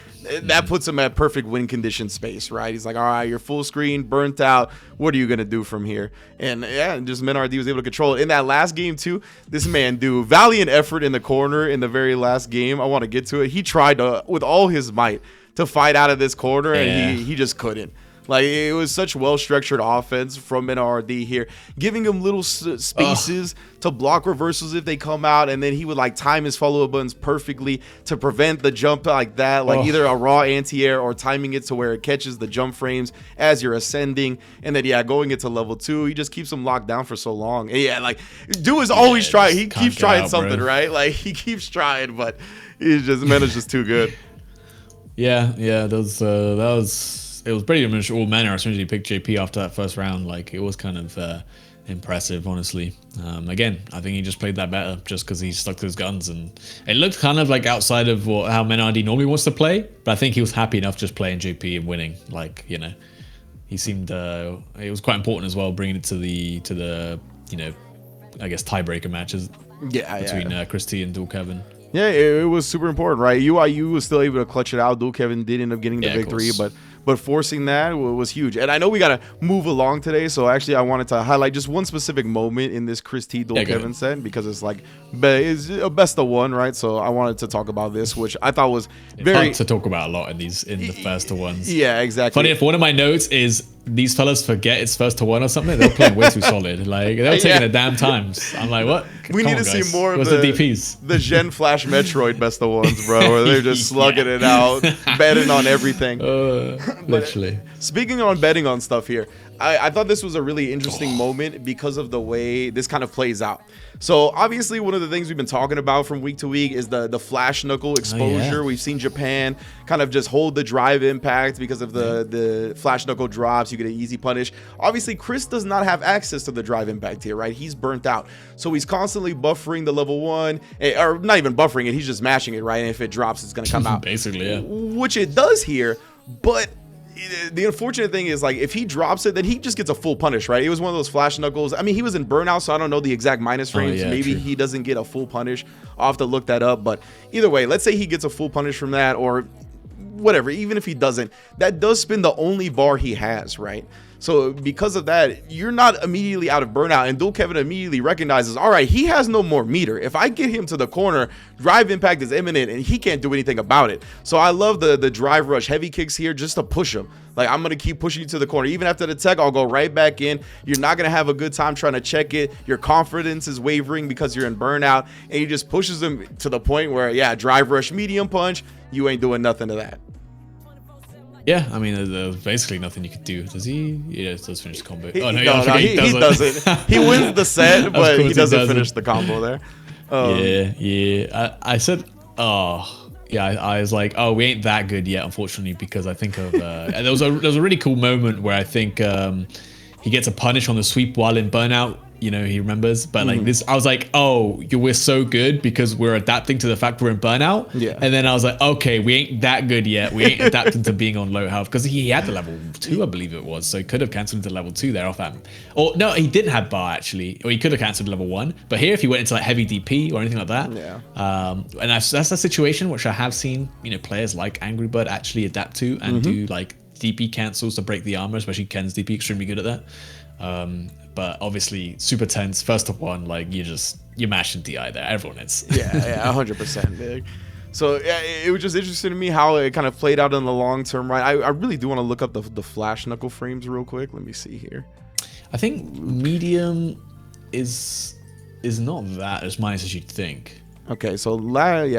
that puts him at perfect win condition space, right? He's like, all right, you're full screen, burnt out. What are you going to do from here? And yeah, just Minardi was able to control it. In that last game too, this man do valiant effort in the corner in the very last game. I want to get to it. He tried to, with all his might, to fight out of this corner, and he just couldn't. Like, it was such well-structured offense from NRD here, giving him little spaces to block reversals if they come out, and then he would, like, time his follow-up buttons perfectly to prevent the jump like that, like either a raw anti-air or timing it to where it catches the jump frames as you're ascending. And then, yeah, going into level 2, he just keeps him locked down for so long. And yeah, like, Du is always trying. He keeps trying something, right? Like, he keeps trying, but he's just, man, it's just too good. Yeah, that was... It was pretty much all manner as soon as he picked JP after that first round. Like, it was kind of impressive, honestly. Again, I think he just played that better just because he stuck to his guns, and it looked kind of like outside of how Menardi normally wants to play, but I think he was happy enough just playing JP and winning. Like, you know, he seemed it was quite important as well, bringing it to the you know, I guess tiebreaker matches between Christie and Dual Kevin. Yeah, it was super important, right? UIU was still able to clutch it out. Dual Kevin did end up getting the victory, but forcing that was huge. And I know we got to move along today, so actually I wanted to highlight just one specific moment in this Chris T Dual Kevin set, because it's like it's a best of one, right? So I wanted to talk about this, which I thought was very hard to talk about a lot in the first to ones. Yeah, exactly. Funny if one of my notes is these fellas forget it's first to one or something, they're playing way too solid. Like, they were taking their damn times. I'm like, what? We need to see more of the DPs. The Gen Flash Metroid best of ones, bro, where they're just slugging it out, betting on everything. Literally. Speaking on betting on stuff here, I thought this was a really interesting moment because of the way this kind of plays out. So obviously one of the things we've been talking about from week to week is the flash knuckle exposure. We've seen Japan kind of just hold the drive impact because of the flash knuckle drops. You get an easy punish. Obviously Chris does not have access to the drive impact here, right? He's burnt out. So he's constantly buffering the level 1, or not even buffering it. He's just mashing it, right? And if it drops, it's going to come out. Basically, yeah. Which it does here, but the unfortunate thing is, like, if he drops it, then he just gets a full punish, right? It was one of those flash knuckles. I mean, he was in burnout, so I don't know the exact minus frames. Maybe he doesn't get a full punish. I'll have to look that up. But either way, let's say he gets a full punish from that, or whatever. Even if he doesn't, that does spin the only bar he has, right? So because of that, you're not immediately out of burnout, and Dual Kevin immediately recognizes, all right, he has no more meter. If I get him to the corner, drive impact is imminent, and he can't do anything about it. So I love the drive rush heavy kicks here just to push him. Like, I'm going to keep pushing you to the corner. Even after the tech, I'll go right back in. You're not going to have a good time trying to check it. Your confidence is wavering because you're in burnout, and he just pushes him to the point where, yeah, drive rush, medium punch, you ain't doing nothing to that. Yeah, I mean, there's basically nothing you could do. Does he? Yeah, it does finish the combo. He doesn't. He wins the set, but he doesn't finish the combo there. I said, I was like, oh, we ain't that good yet, unfortunately, because I think of and there was a really cool moment where I think he gets a punish on the sweep while in burnout. You know, he remembers, but like this, I was like, oh, we're so good because we're adapting to the fact we're in burnout. Yeah. And then I was like, okay, we ain't that good yet. We ain't adapting to being on low health, because he had the level 2, I believe it was. So he could have cancelled into level 2 there off that. Or no, he didn't have bar actually, or he could have cancelled level 1. But here, if he went into like heavy DP or anything like that, and that's a situation which I have seen, you know, players like Angry Bird actually adapt to and do like DP cancels to break the armor, especially Ken's DP, extremely good at that. But obviously super tense, first of one, like you're mashing DI there. Everyone is. Yeah, 100% big. So yeah, it was just interesting to me how it kind of played out in the long term, right? I really do want to look up the flash knuckle frames real quick. Let me see here. I think medium is not that as minus as you'd think. Okay, so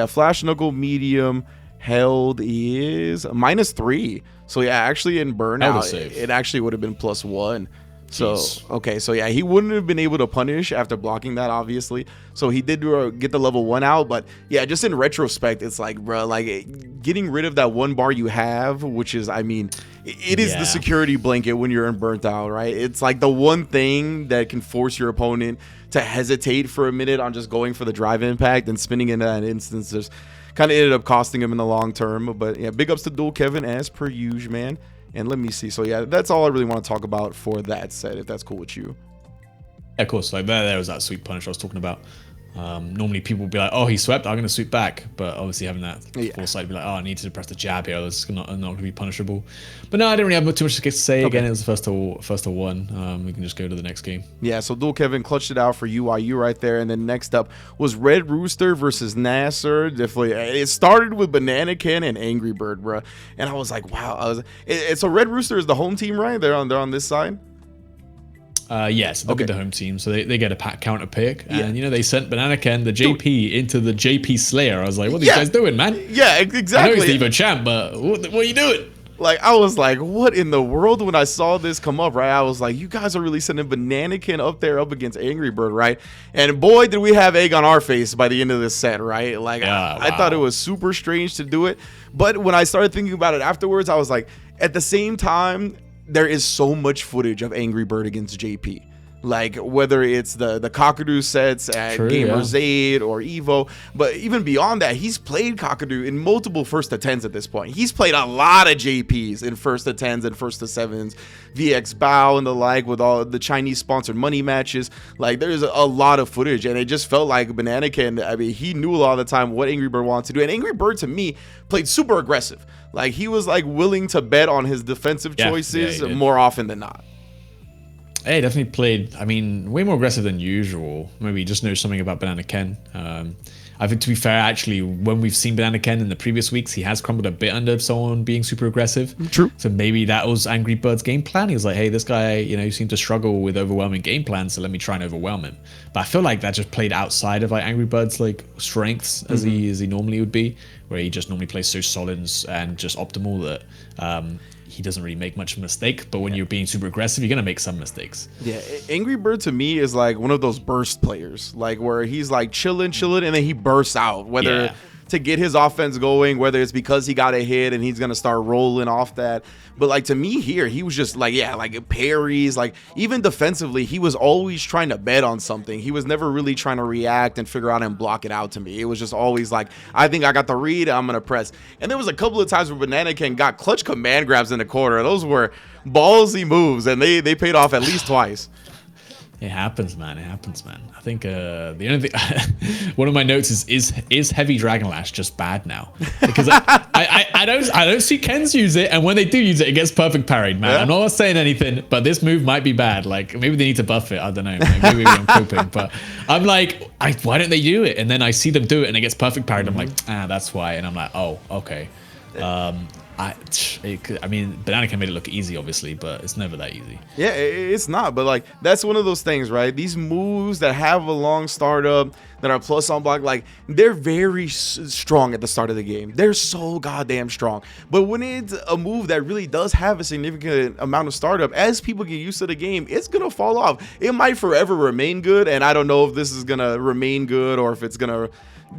flash knuckle medium held is -3. So yeah, actually in burnout, it actually would have been +1. So, okay, so yeah, he wouldn't have been able to punish after blocking that, obviously. So he did get the level 1 out, but yeah, just in retrospect, it's like, bro, like getting rid of that 1 bar you have, which is, I mean, it is the security blanket when you're in burnt out, right? It's like the one thing that can force your opponent to hesitate for a minute on just going for the drive impact, and spinning into that instance just kind of ended up costing him in the long term. But yeah, big ups to Dual Kevin as per usual, man. And let me see. So yeah, that's all I really want to talk about for that set, if that's cool with you. Yeah, of course. Like there was that sweep punish I was talking about. Normally people would be like, oh, he swept, I'm going to sweep back. But obviously having that foresight, be like, oh, I need to press the jab here. That's not going to be punishable. But no, I didn't really have too much to say. Again, it was the first to one. We can just go to the next game. Yeah, so Dual Kevin clutched it out for UIU right there. And then next up was Red Rooster versus Nasser. Definitely, it started with Banana Ken and Angry Bird, bro. And I was like, wow. So Red Rooster is the home team, right? They're on this side. Yes, they'll get the home team, so they get a counter pick, and you know they sent Banana Ken the JP into the JP Slayer. I was like, what are these guys doing, man? Yeah, exactly. I know he's the Evo champ, but what are you doing? Like, I was like, what in the world? When I saw this come up, right, I was like, you guys are really sending Banana Ken up there up against Angry Bird, right? And boy, did we have egg on our face by the end of this set, right? Like, I thought it was super strange to do it, but when I started thinking about it afterwards, I was like, at the same time, there is so much footage of Angry Bird against JP. like whether it's the Kakadu sets at Gamers 8 or Evo. But even beyond that, he's played Kakadu in multiple first to 10s at this point. He's played a lot of JPs in first to 10s and first to 7s, VX Bao and the like, with all the Chinese sponsored money matches. Like, there's a lot of footage, and it just felt like Bananakin, I mean, he knew a lot of the time what Angry Bird wanted to do. And Angry Bird, to me, played super aggressive. Like, he was like willing to bet on his defensive choices more often than not. Hey, definitely played, I mean, way more aggressive than usual. Maybe he just knows something about Banana Ken. I think, to be fair, actually, when we've seen Banana Ken in the previous weeks, he has crumbled a bit under someone being super aggressive. True. So maybe that was Angry Bird's game plan. He was like, hey, this guy, you know, seemed to struggle with overwhelming game plans, so let me try and overwhelm him. But I feel like that just played outside of like Angry Bird's like strengths as he normally would be, where he just normally plays so solid and just optimal that he doesn't really make much of a mistake. But when you're being super aggressive, you're gonna make some mistakes. Yeah, Angry Bird to me is like one of those burst players, like where he's like chilling, and then he bursts out, whether to get his offense going, whether it's because he got a hit and he's gonna start rolling off that. But like, to me here, he was just like, like parries, like even defensively, he was always trying to bet on something. He was never really trying to react and figure out and block it out. To me, it was just always like, I think I got the read, I'm gonna press. And there was a couple of times where Bananakin got clutch command grabs in the corner. Those were ballsy moves, and they paid off at least twice. It happens, man. It happens, man. I think the only thing, one of my notes is Heavy Dragon Lash just bad now? Because I don't see Kens use it, and when they do use it, it gets perfect parried, man. I'm not saying anything, but this move might be bad. Like, maybe they need to buff it. I don't know. Maybe I'm coping, but I'm like, why don't they do it? And then I see them do it, and it gets perfect parried. I'm like, that's why. And I'm like, oh, okay. I mean, Banana Can made it look easy, obviously, but it's never that easy. Yeah, it's not. But like, that's one of those things, right? These moves that have a long startup, that are plus on block, like they're very strong at the start of the game. They're so goddamn strong. But when it's a move that really does have a significant amount of startup, as people get used to the game, it's gonna fall off. It might forever remain good, and I don't know if this is gonna remain good or if it's gonna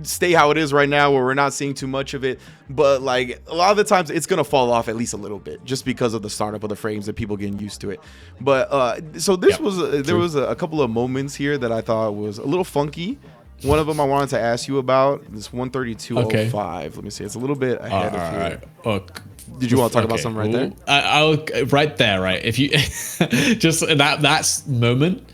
stay how it is right now, where we're not seeing too much of it. But like, a lot of the times it's gonna fall off at least a little bit, just because of the startup of the frames and people getting used to it. But so this there was a couple of moments here that I thought was a little funky. One of them I wanted to ask you about, this 132.05. Let me see, it's a little bit ahead of here. Right. Did you want to talk about something right there? I'll right there, right? If you just that moment,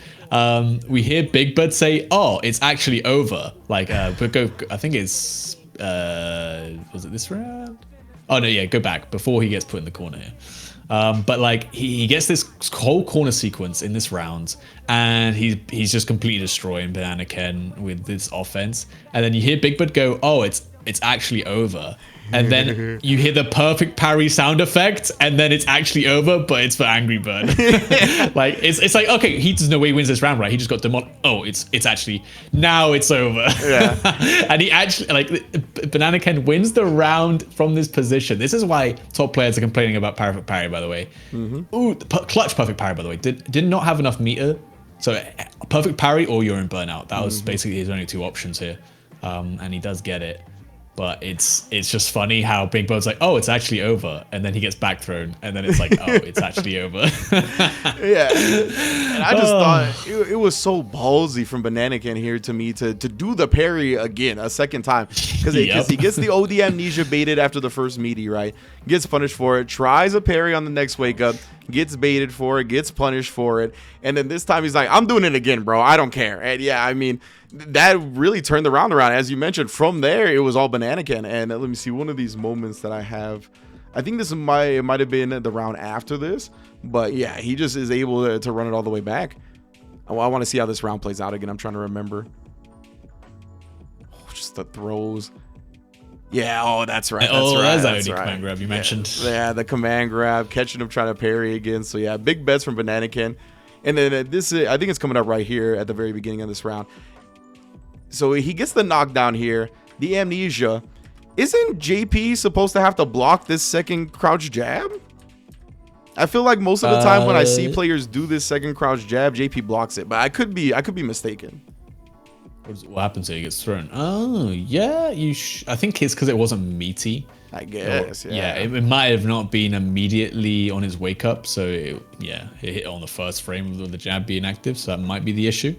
we hear Big Bird say, "Oh, it's actually over." Like, but go. I think it's was it this round? Oh no, yeah, go back before he gets put in the corner here. But like, he gets this whole corner sequence in this round, and he's just completely destroying Banana Ken with this offense. And then you hear Big Bird go, "Oh, it's actually over." And then you hear the perfect parry sound effect, and then it's actually over, but it's for Angry Bird. Like, it's like, okay, he doesn't know where he wins this round, right? He just got demolished. Oh, it's actually, now it's over. Yeah. And he actually, like, Banana Ken wins the round from this position. This is why top players are complaining about perfect parry, by the way. Ooh, clutch perfect parry, by the way. Did not have enough meter. So perfect parry or you're in burnout. That was basically his only two options here. And he does get it. But it's just funny how Big Bird's like, oh, it's actually over, and then he gets back thrown, and then it's like, oh, it's actually over. Yeah, and I just thought it was so ballsy from Banana Can here to me to do the parry again a second time, because he gets the OD amnesia baited after the first meaty, right? Gets punished for it, tries a parry on the next wake up, gets baited for it, gets punished for it, and then this time he's like, I'm doing it again, bro. I don't care. And yeah, I mean, that really turned the round around. As you mentioned, from there, it was all Banana Can. And let me see, one of these moments that I have, I think this might have been the round after this. But yeah, he just is able to run it all the way back. I want to see how this round plays out again. I'm trying to remember. Oh, just the throws. Yeah, oh, that's right. That's right. Command grab you mentioned. Yeah, the command grab, catching him trying to parry again. So yeah, big bets from Banana Can. And then this, I think it's coming up right here at the very beginning of this round. So he gets the knockdown here, the amnesia. Isn't JP supposed to have to block this second crouch jab? I feel like most of the time when I see players do this second crouch jab, JP blocks it, but I could be mistaken. What happens here? He gets thrown. Oh yeah, I think it's because it wasn't meaty. I guess, Yeah, it might have not been immediately on his wake up, so it hit on the first frame of the jab being active, so that might be the issue.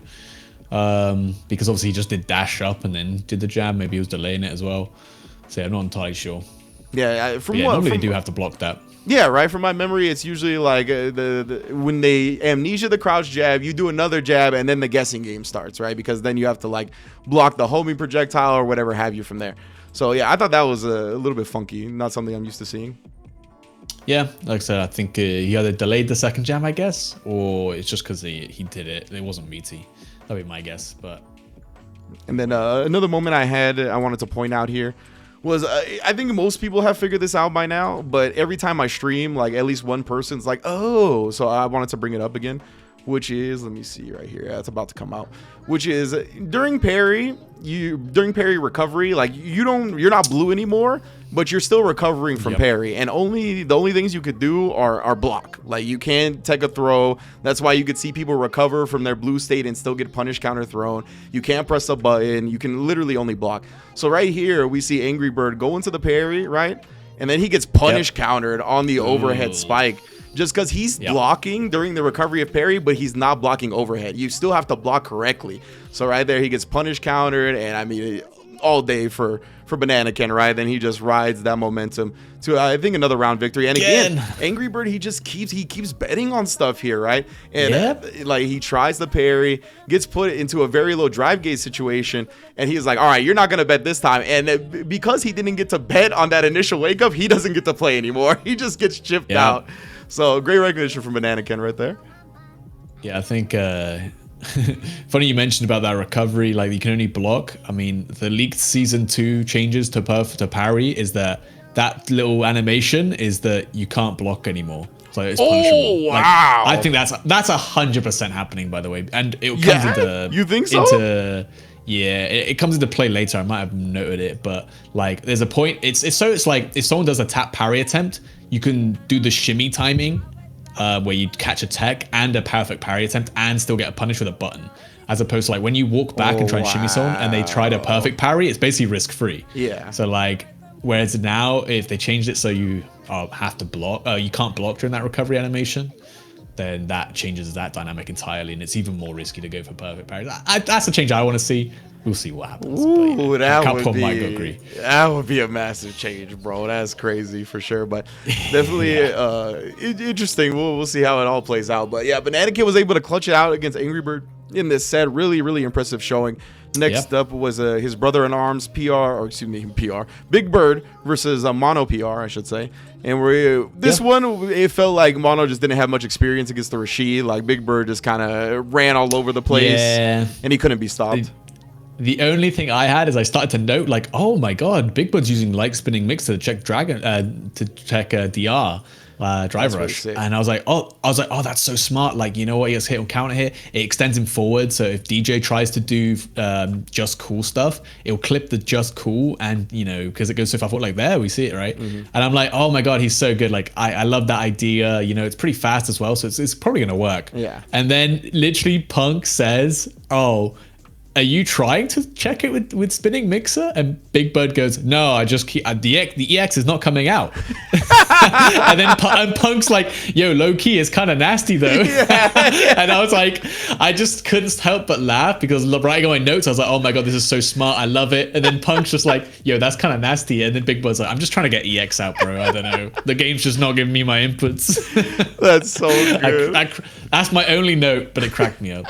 Because obviously he just did dash up and then did the jab. Maybe he was delaying it as well. So yeah, I'm not entirely sure. Yeah, normally they do have to block that. Yeah, right. From my memory, it's usually like when they amnesia the crouch jab, you do another jab, and then the guessing game starts, right? Because then you have to like block the homing projectile or whatever have you from there. So yeah, I thought that was a little bit funky. Not something I'm used to seeing. Yeah, like I said, I think he either delayed the second jab, I guess, or it's just because he did it. It wasn't meaty. That'd be my guess. But and then another moment I wanted to point out here was I think most people have figured this out by now, but every time I stream, like at least one person's like, oh, so I wanted to bring it up again, which is, let me see right here. It's about to come out, which is during parry recovery, like you're not blue anymore, but you're still recovering from parry, and the only things you could do are block. Like you can't take a throw. That's why you could see people recover from their blue state and still get punish counter thrown. You can't press a button. You can literally only block. So right here we see Angry Bird go into the parry, right, and then he gets punish countered on the overhead spike. Just because he's blocking during the recovery of parry, but he's not blocking overhead. You still have to block correctly. So right there, he gets punish countered, and I mean, all day for Banana Ken, right? Then he just rides that momentum to I think another round victory. And again, Angry Bird, he keeps betting on stuff here, right? And like he tries the parry, gets put into a very low drive gauge situation, and he's like, all right, you're not gonna bet this time. And because he didn't get to bet on that initial wake up, he doesn't get to play anymore. He just gets chipped out. So great recognition from Banana Ken right there. Yeah, I think funny you mentioned about that recovery, like you can only block. I mean, the leaked season 2 changes to parry is that little animation is that you can't block anymore. So it's punishable. Wow. Like, I think that's 100% happening, by the way. And it comes into you think so? It comes into play later. I might have noted it, but like there's a point. It's like if someone does a tap parry attempt, you can do the shimmy timing where you catch a tech and a perfect parry attempt and still get a punish with a button, as opposed to like when you walk back and try and shimmy someone and they tried a perfect parry, it's basically risk free. Yeah. So like, whereas now if they changed it so you have to block, you can't block during that recovery animation, then that changes that dynamic entirely, and it's even more risky to go for perfect parries. That's a change I want to see. We'll see what happens. Ooh, Capcom might agree. That would be a massive change, bro. That's crazy for sure. But definitely interesting. We'll see how it all plays out. But yeah, Banana Kid was able to clutch it out against Angry Bird in this set. Really, really impressive showing. Next up was his brother-in-arms, Big Bird versus Mono PR, I should say. And this one, it felt like Mono just didn't have much experience against the Rashid. Like Big Bird just kind of ran all over the place, and he couldn't be stopped. The only thing I had is I started to note, like, oh my god, Big Bird's using light spinning mixer to check DR. Drive rush, and I was like, oh, that's so smart. Like, you know what, he has hit on counter here. It extends him forward, so if DJ tries to do just cool stuff, it'll clip the just cool, and you know, because it goes so far forward, like there we see it, right? And I'm like, oh my god, he's so good. Like I love that idea. You know, it's pretty fast as well, so it's probably gonna work. Yeah. And then literally Punk says, oh, are you trying to check it with spinning mixer? And Big Bird goes, no, I just keep the EX is not coming out. And then Punk's like, yo, low key is kind of nasty though. And I was like, I just couldn't help but laugh because writing on my notes, I was like, oh my god, this is so smart, I love it. And then Punk's just like, yo, that's kind of nasty. And then Big Bird's like, I'm just trying to get EX out, bro. I don't know, the game's just not giving me my inputs. That's so good. That's my only note, but it cracked me up.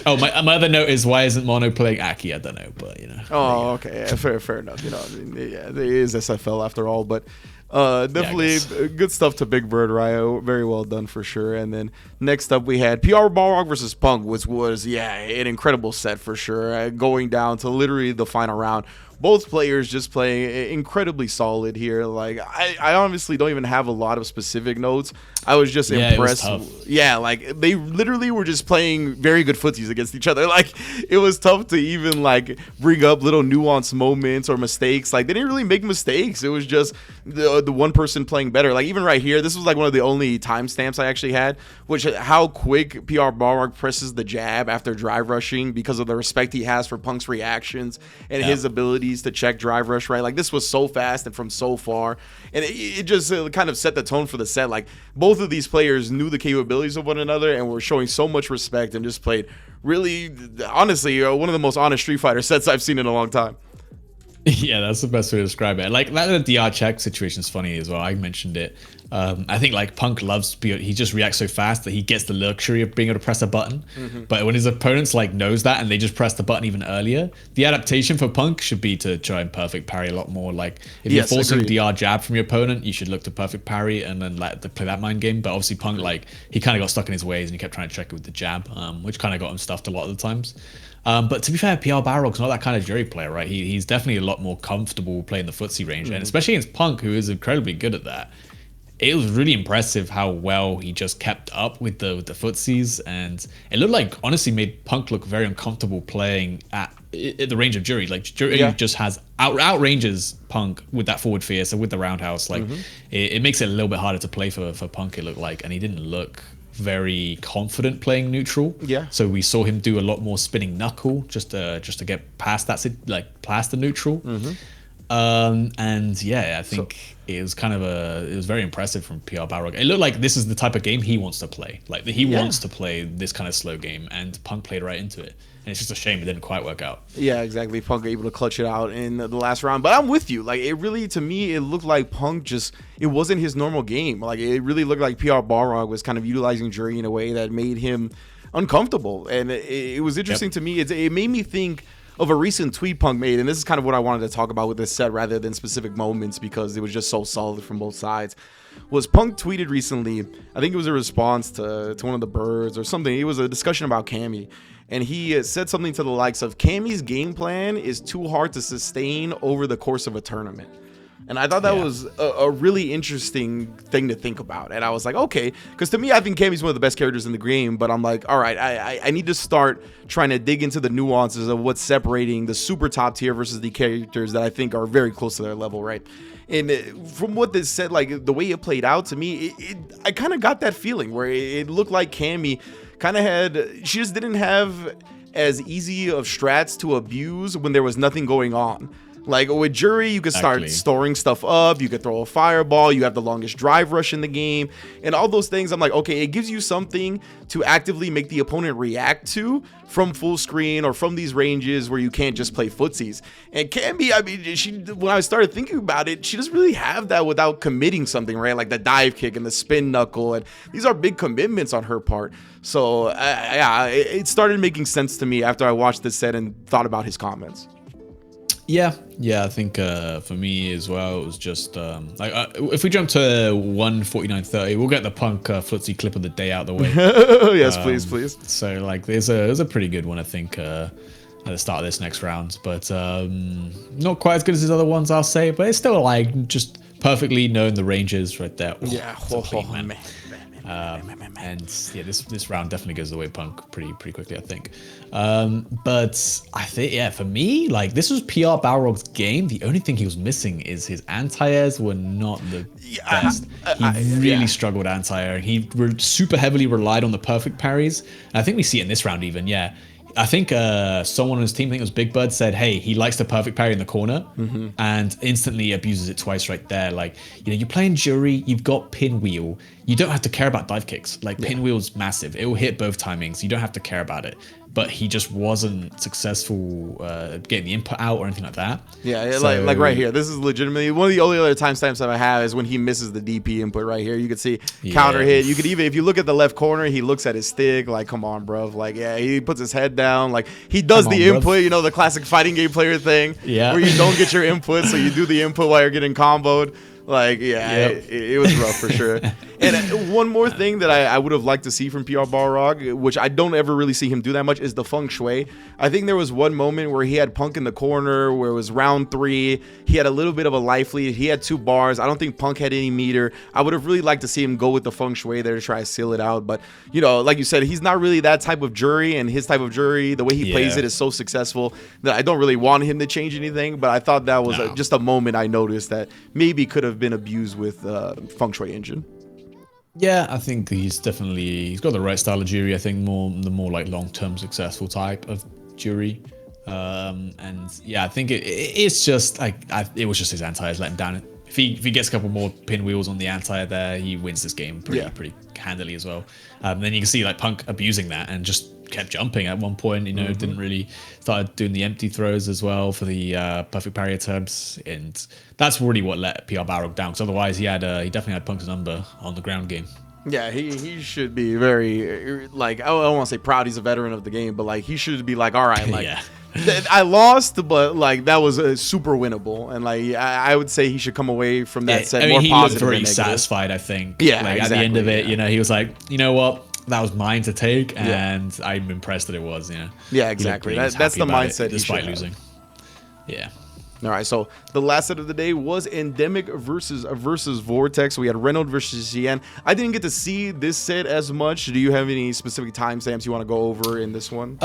Oh, my other note is, why isn't Mono playing Aki? I don't know, but you know. Oh, okay, yeah, fair enough. You know, I mean, yeah, there is SFL after all, but definitely good stuff to Big Bird, Ryo. Very well done for sure. And then next up we had PR Balrog versus Punk, which was an incredible set for sure. Going down to literally the final round. Both players just playing incredibly solid here. Like I honestly don't even have a lot of specific notes. I was just impressed. Like they literally were just playing very good footsies against each other. Like it was tough to even like bring up little nuanced moments or mistakes. Like they didn't really make mistakes. It was just the the one person playing better. Like even right here, this was like one of the only timestamps I actually had, which how quick PR Balrog presses the jab after drive rushing because of the respect he has for Punk's reactions and his abilities to check drive rush, right? Like this was so fast and from so far, and it just kind of set the tone for the set. Like both of these players knew the capabilities of one another and were showing so much respect and just played really, honestly, one of the most honest Street Fighter sets I've seen in a long time. Yeah, that's the best way to describe it. Like that DR check situation is funny as well. I mentioned it. I think like Punk loves to be, he just reacts so fast that he gets the luxury of being able to press a button. But when his opponents like knows that and they just press the button even earlier, the adaptation for Punk should be to try and perfect parry a lot more. Like if you're forcing DR jab from your opponent, you should look to perfect parry and then let play that mind game. But obviously Punk, like he kind of got stuck in his ways and he kept trying to check it with the jab, which kind of got him stuffed a lot of the times. But to be fair, PR Balrog's not that kind of jury player, right? He's definitely a lot more comfortable playing the footsie range, and especially against Punk, who is incredibly good at that. It was really impressive how well he just kept up with the footsies, and it looked like honestly made Punk look very uncomfortable playing at the range of Jury. Like Jury just has outranges Punk with that forward fierce and with the roundhouse. Like it makes it a little bit harder to play for Punk. It looked like, and he didn't look very confident playing neutral. So we saw him do a lot more spinning knuckle just to get past that, like past the neutral. And yeah, I think it was it was very impressive from PR Balrog. It looked like this is the type of game he wants to play. Like he wants to play this kind of slow game, and Punk played right into it. And it's just a shame it didn't quite work out. Yeah, exactly. Punk able to clutch it out in the last round. But I'm with you. Like it really, to me, it looked like Punk it wasn't his normal game. Like it really looked like PR Balrog was kind of utilizing Jury in a way that made him uncomfortable. And it was interesting to me. It made me think of a recent tweet Punk made, and this is kind of what I wanted to talk about with this set rather than specific moments because it was just so solid from both sides. Was Punk tweeted recently, I think it was a response to one of the birds or something. It was a discussion about Cammy, and he said something to the likes of Cammy's game plan is too hard to sustain over the course of a tournament. And I thought that was a really interesting thing to think about. And I was like, okay, because to me, I think Cammy's one of the best characters in the game. But I'm like, all right, I need to start trying to dig into the nuances of what's separating the super top tier versus the characters that I think are very close to their level, right? And from what this said, like the way it played out to me, I kind of got that feeling where it looked like Cammy kind of she just didn't have as easy of strats to abuse when there was nothing going on. Like with Jury, you could start storing stuff up, you could throw a fireball, you have the longest drive rush in the game, and all those things. I'm like, okay, it gives you something to actively make the opponent react to from full screen or from these ranges where you can't just play footsies. And Cammy, I mean, when I started thinking about it, she doesn't really have that without committing something, right? Like the dive kick and the spin knuckle, and these are big commitments on her part. So yeah, it started making sense to me after I watched this set and thought about his comments. Yeah, I think for me as well, it was just like if we jump to 1:49:30, we'll get the Punk footsie clip of the day out of the way. Yes, please. So like, there's a pretty good one, I think, at the start of this next round, but not quite as good as his other ones, I'll say, but it's still like just perfectly knowing the ranges right there. Man. And yeah, this round definitely goes the way of Punk pretty quickly, I think. But I think, for me, like this was PR Balrog's game. The only thing he was missing is his anti-airs were not the best. He really struggled anti-air. He super heavily relied on the perfect parries. And I think we see it in this round even, I think someone on his team, I think it was Big Bird, said, hey, he likes the perfect parry in the corner and instantly abuses it twice right there. Like, you're playing Jury, you've got Pinwheel. You don't have to care about dive kicks. Like, Pinwheel's massive. It will hit both timings. You don't have to care about it. But he just wasn't successful getting the input out or anything like that. Yeah, so, like right here. This is legitimately one of the only other timestamps that I have is when he misses the DP input right here. You could see counter hit. You could even, if you look at the left corner, he looks at his stick. Like, come on, bro. Like, he puts his head down. Like, he does the input, the classic fighting game player thing. Where you don't get your input, so you do the input while you're getting comboed. Like, it was rough for sure. And one more thing that I would have liked to see from PR Balrog, which I don't ever really see him do that much, is the feng shui. I think there was one moment where he had Punk in the corner where it was round 3. He had a little bit of a life lead. He had 2 bars. I don't think Punk had any meter. I would have really liked to see him go with the feng shui there to try to seal it out. But, like you said, he's not really that type of Jury, and his type of Jury, the way he plays it is so successful that I don't really want him to change anything. But I thought that was just a moment I noticed that maybe could have have been abused with Feng Shui Engine. Yeah, I think he's got the right style of Jury. I think the more like long-term successful type of Jury. And yeah, I think it's just like it was just his anti-airs letting down. If he gets a couple more pinwheels on the anti there, he wins this game pretty handily as well. Then you can see like Punk abusing that and just kept jumping at one point. You know, didn't really started doing the empty throws as well for the perfect parry attempts, and that's really what let PR Balrog down. Because otherwise, he definitely had Punk's number on the ground game. Yeah, he should be very like I don't want to say proud. He's a veteran of the game, but like he should be like, all right, like. Yeah. I lost, but like that was super winnable, and like I would say he should come away from that set more he positive. Looked very satisfied, I think. Yeah, like exactly, at the end of it, you know, he was like, you know what, that was mine to take, and I'm impressed that it was. You know. Yeah, exactly. That's the mindset despite losing. Yeah. All right, so the last set of the day was Endemic versus Vortex. We had Reynolds versus Xian. I didn't get to see this set as much. Do you have any specific timestamps you want to go over in this one?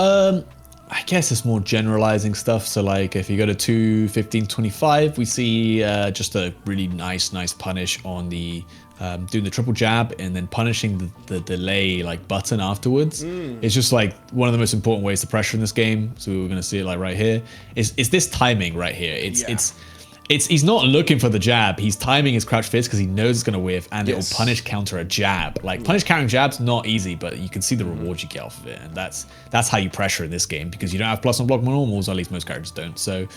I guess it's more generalizing stuff. So like if you go to 2:15:25, we see just a really nice punish on the doing the triple jab and then punishing the delay like button afterwards. It's just like one of the most important ways to pressure in this game. So we're gonna see it like right here. Is this timing right here? He's not looking for the jab. He's timing his crouch fist because he knows it's going to whiff, and it will punish counter a jab. Like punish countering jab's not easy, but you can see the reward you get off of it, and that's how you pressure in this game because you don't have plus on block normals. At least most characters don't. So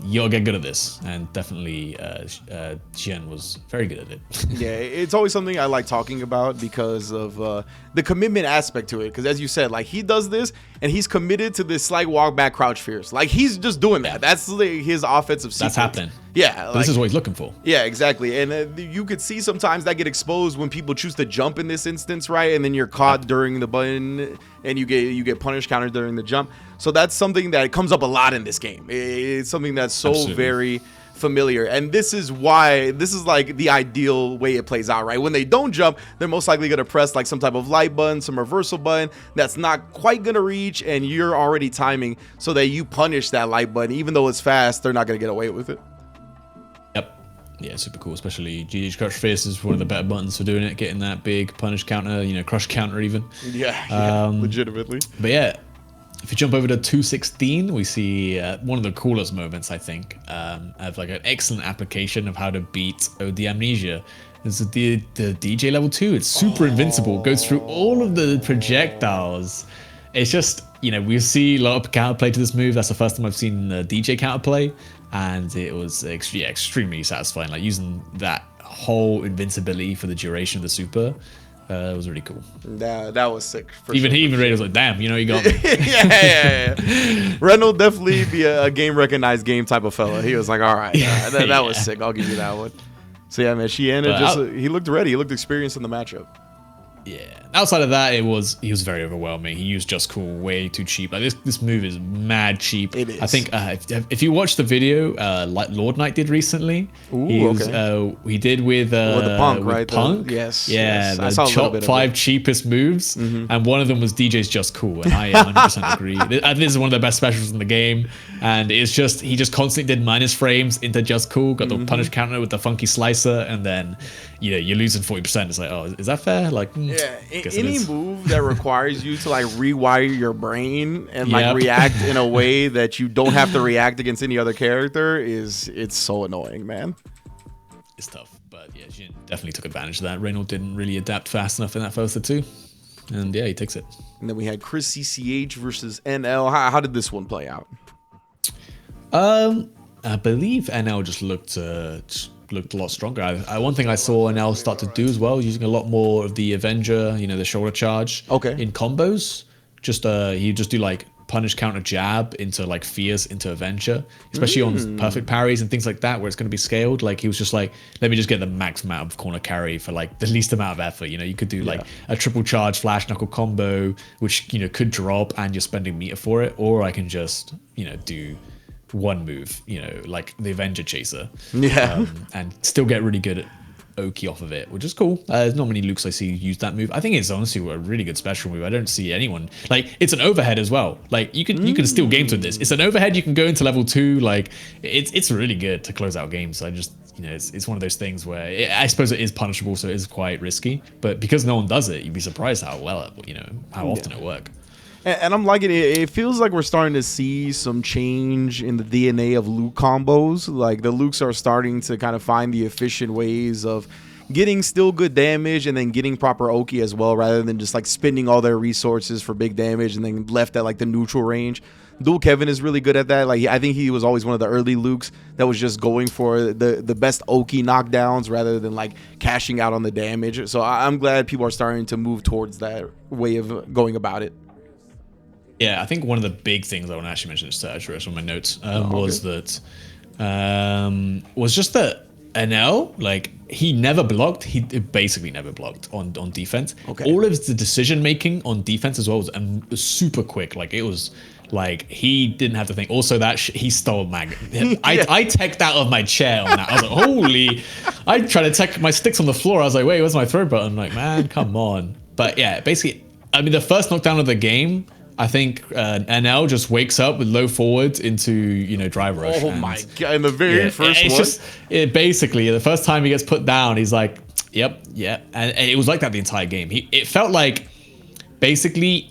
you'll get good at this, and definitely Xian was very good at it. Yeah, it's always something I like talking about because of the commitment aspect to it. Because as you said, like he does this and he's committed to this slight walk back crouch fierce. Like he's just doing that. That's like his offensive sequence. That's happening. Yeah, like, this is what he's looking for. Yeah, exactly. And you could see sometimes that get exposed when people choose to jump in this instance, right? And then you're caught during the button, and you get punish counter during the jump. So that's something that comes up a lot in this game. It's something that's so very familiar, and this is like the ideal way it plays out, right? When they don't jump, they're most likely going to press like some type of light button, some reversal button that's not quite going to reach, and you're already timing so that you punish that light button. Even though it's fast, they're not going to get away with it. Yeah, super cool. Especially GG's Crush Fist is one of the better buttons for doing it, getting that big punish counter, you know, crush counter even. Yeah, legitimately. But yeah, if you jump over to 2:16, we see one of the coolest moments, I think, of like an excellent application of how to beat OD Amnesia. It's the DJ level 2. It's super invincible. It goes through all of the projectiles. It's just, you know, we see a lot of counterplay to this move. That's the first time I've seen the DJ counterplay. And it was extremely satisfying. Like using that whole invincibility for the duration of the super, it was really cool. That was sick. Even Ray was like, "Damn, you know, you got me." yeah. Reynolds definitely be a game recognized game type of fella. He was like, "All right, that was sick. I'll give you that one." So yeah, man, Xian he looked ready. He looked experienced in the matchup. Yeah. Outside of that, he was very overwhelming. He used Just Cool way too cheap. Like this move is mad cheap. It is. I think if you watch the video, like Lord Knight did recently, he did with the Punk, with right? Punk. Yes. Yeah. I saw top 5 cheapest moves, and one of them was DJ's Just Cool, and I 100% agree. This is one of the best specials in the game, and it's just he just constantly did minus frames into Just Cool, got the punish counter with the funky slicer, and then you're losing 40%. It's like, oh, is that fair? Like. Yeah, any move that requires you to like rewire your brain and like react in a way that you don't have to react against any other character it's so annoying, man. It's tough, but yeah, Jin definitely took advantage of that. Reynolds didn't really adapt fast enough in that first two, and yeah, he takes it. And then we had Chris CCH versus NL. How did this one play out? I believe NL just looked a lot stronger. One thing I saw NL start to do as well, using a lot more of the Avenger, you know, the shoulder charge in combos. Just he'd just do like punish counter jab into like Fierce into Avenger, especially on perfect parries and things like that where it's going to be scaled. Like he was just like, let me just get the max amount of corner carry for like the least amount of effort. You know, you could do like a triple charge flash knuckle combo, which, you know, could drop and you're spending meter for it, or I can just, you know, do one move, you know, like the Avenger Chaser, and still get really good at Oki off of it, which is cool. There's not many Lukes I see use that move. I think it's honestly a really good special move. I don't see anyone like it's an overhead as well. Like you can steal games with this. It's an overhead. You can go into level 2. Like it's really good to close out games. it's one of those things where I suppose it is punishable, so it is quite risky. But because no one does it, you'd be surprised how well, how often it works. And I'm liking it. It feels like we're starting to see some change in the DNA of Luke combos. Like the Lukes are starting to kind of find the efficient ways of getting still good damage and then getting proper Oki as well, rather than just like spending all their resources for big damage and then left at like the neutral range. Dual Kevin is really good at that. Like I think he was always one of the early Lukes that was just going for the best Oki knockdowns rather than like cashing out on the damage. So I'm glad people are starting to move towards that way of going about it. Yeah, I think one of the big things I want to actually mention, just to address on my notes, was just that NL, like he never blocked. He basically never blocked on defense. Okay. All of the decision making on defense as well was super quick. Like it was like he didn't have to think. Also, that he stole mag. I teched out of my chair on that. I was like, holy! I tried to tech my sticks on the floor. I was like, wait, where's my throw button? I'm like, man, come on. But yeah, basically, I mean, the first knockdown of the game, I think NL just wakes up with low forwards into drive rush. Oh my god! In the very first one, basically the first time he gets put down, he's like, "Yep, yeah," and it was like that the entire game. It felt like basically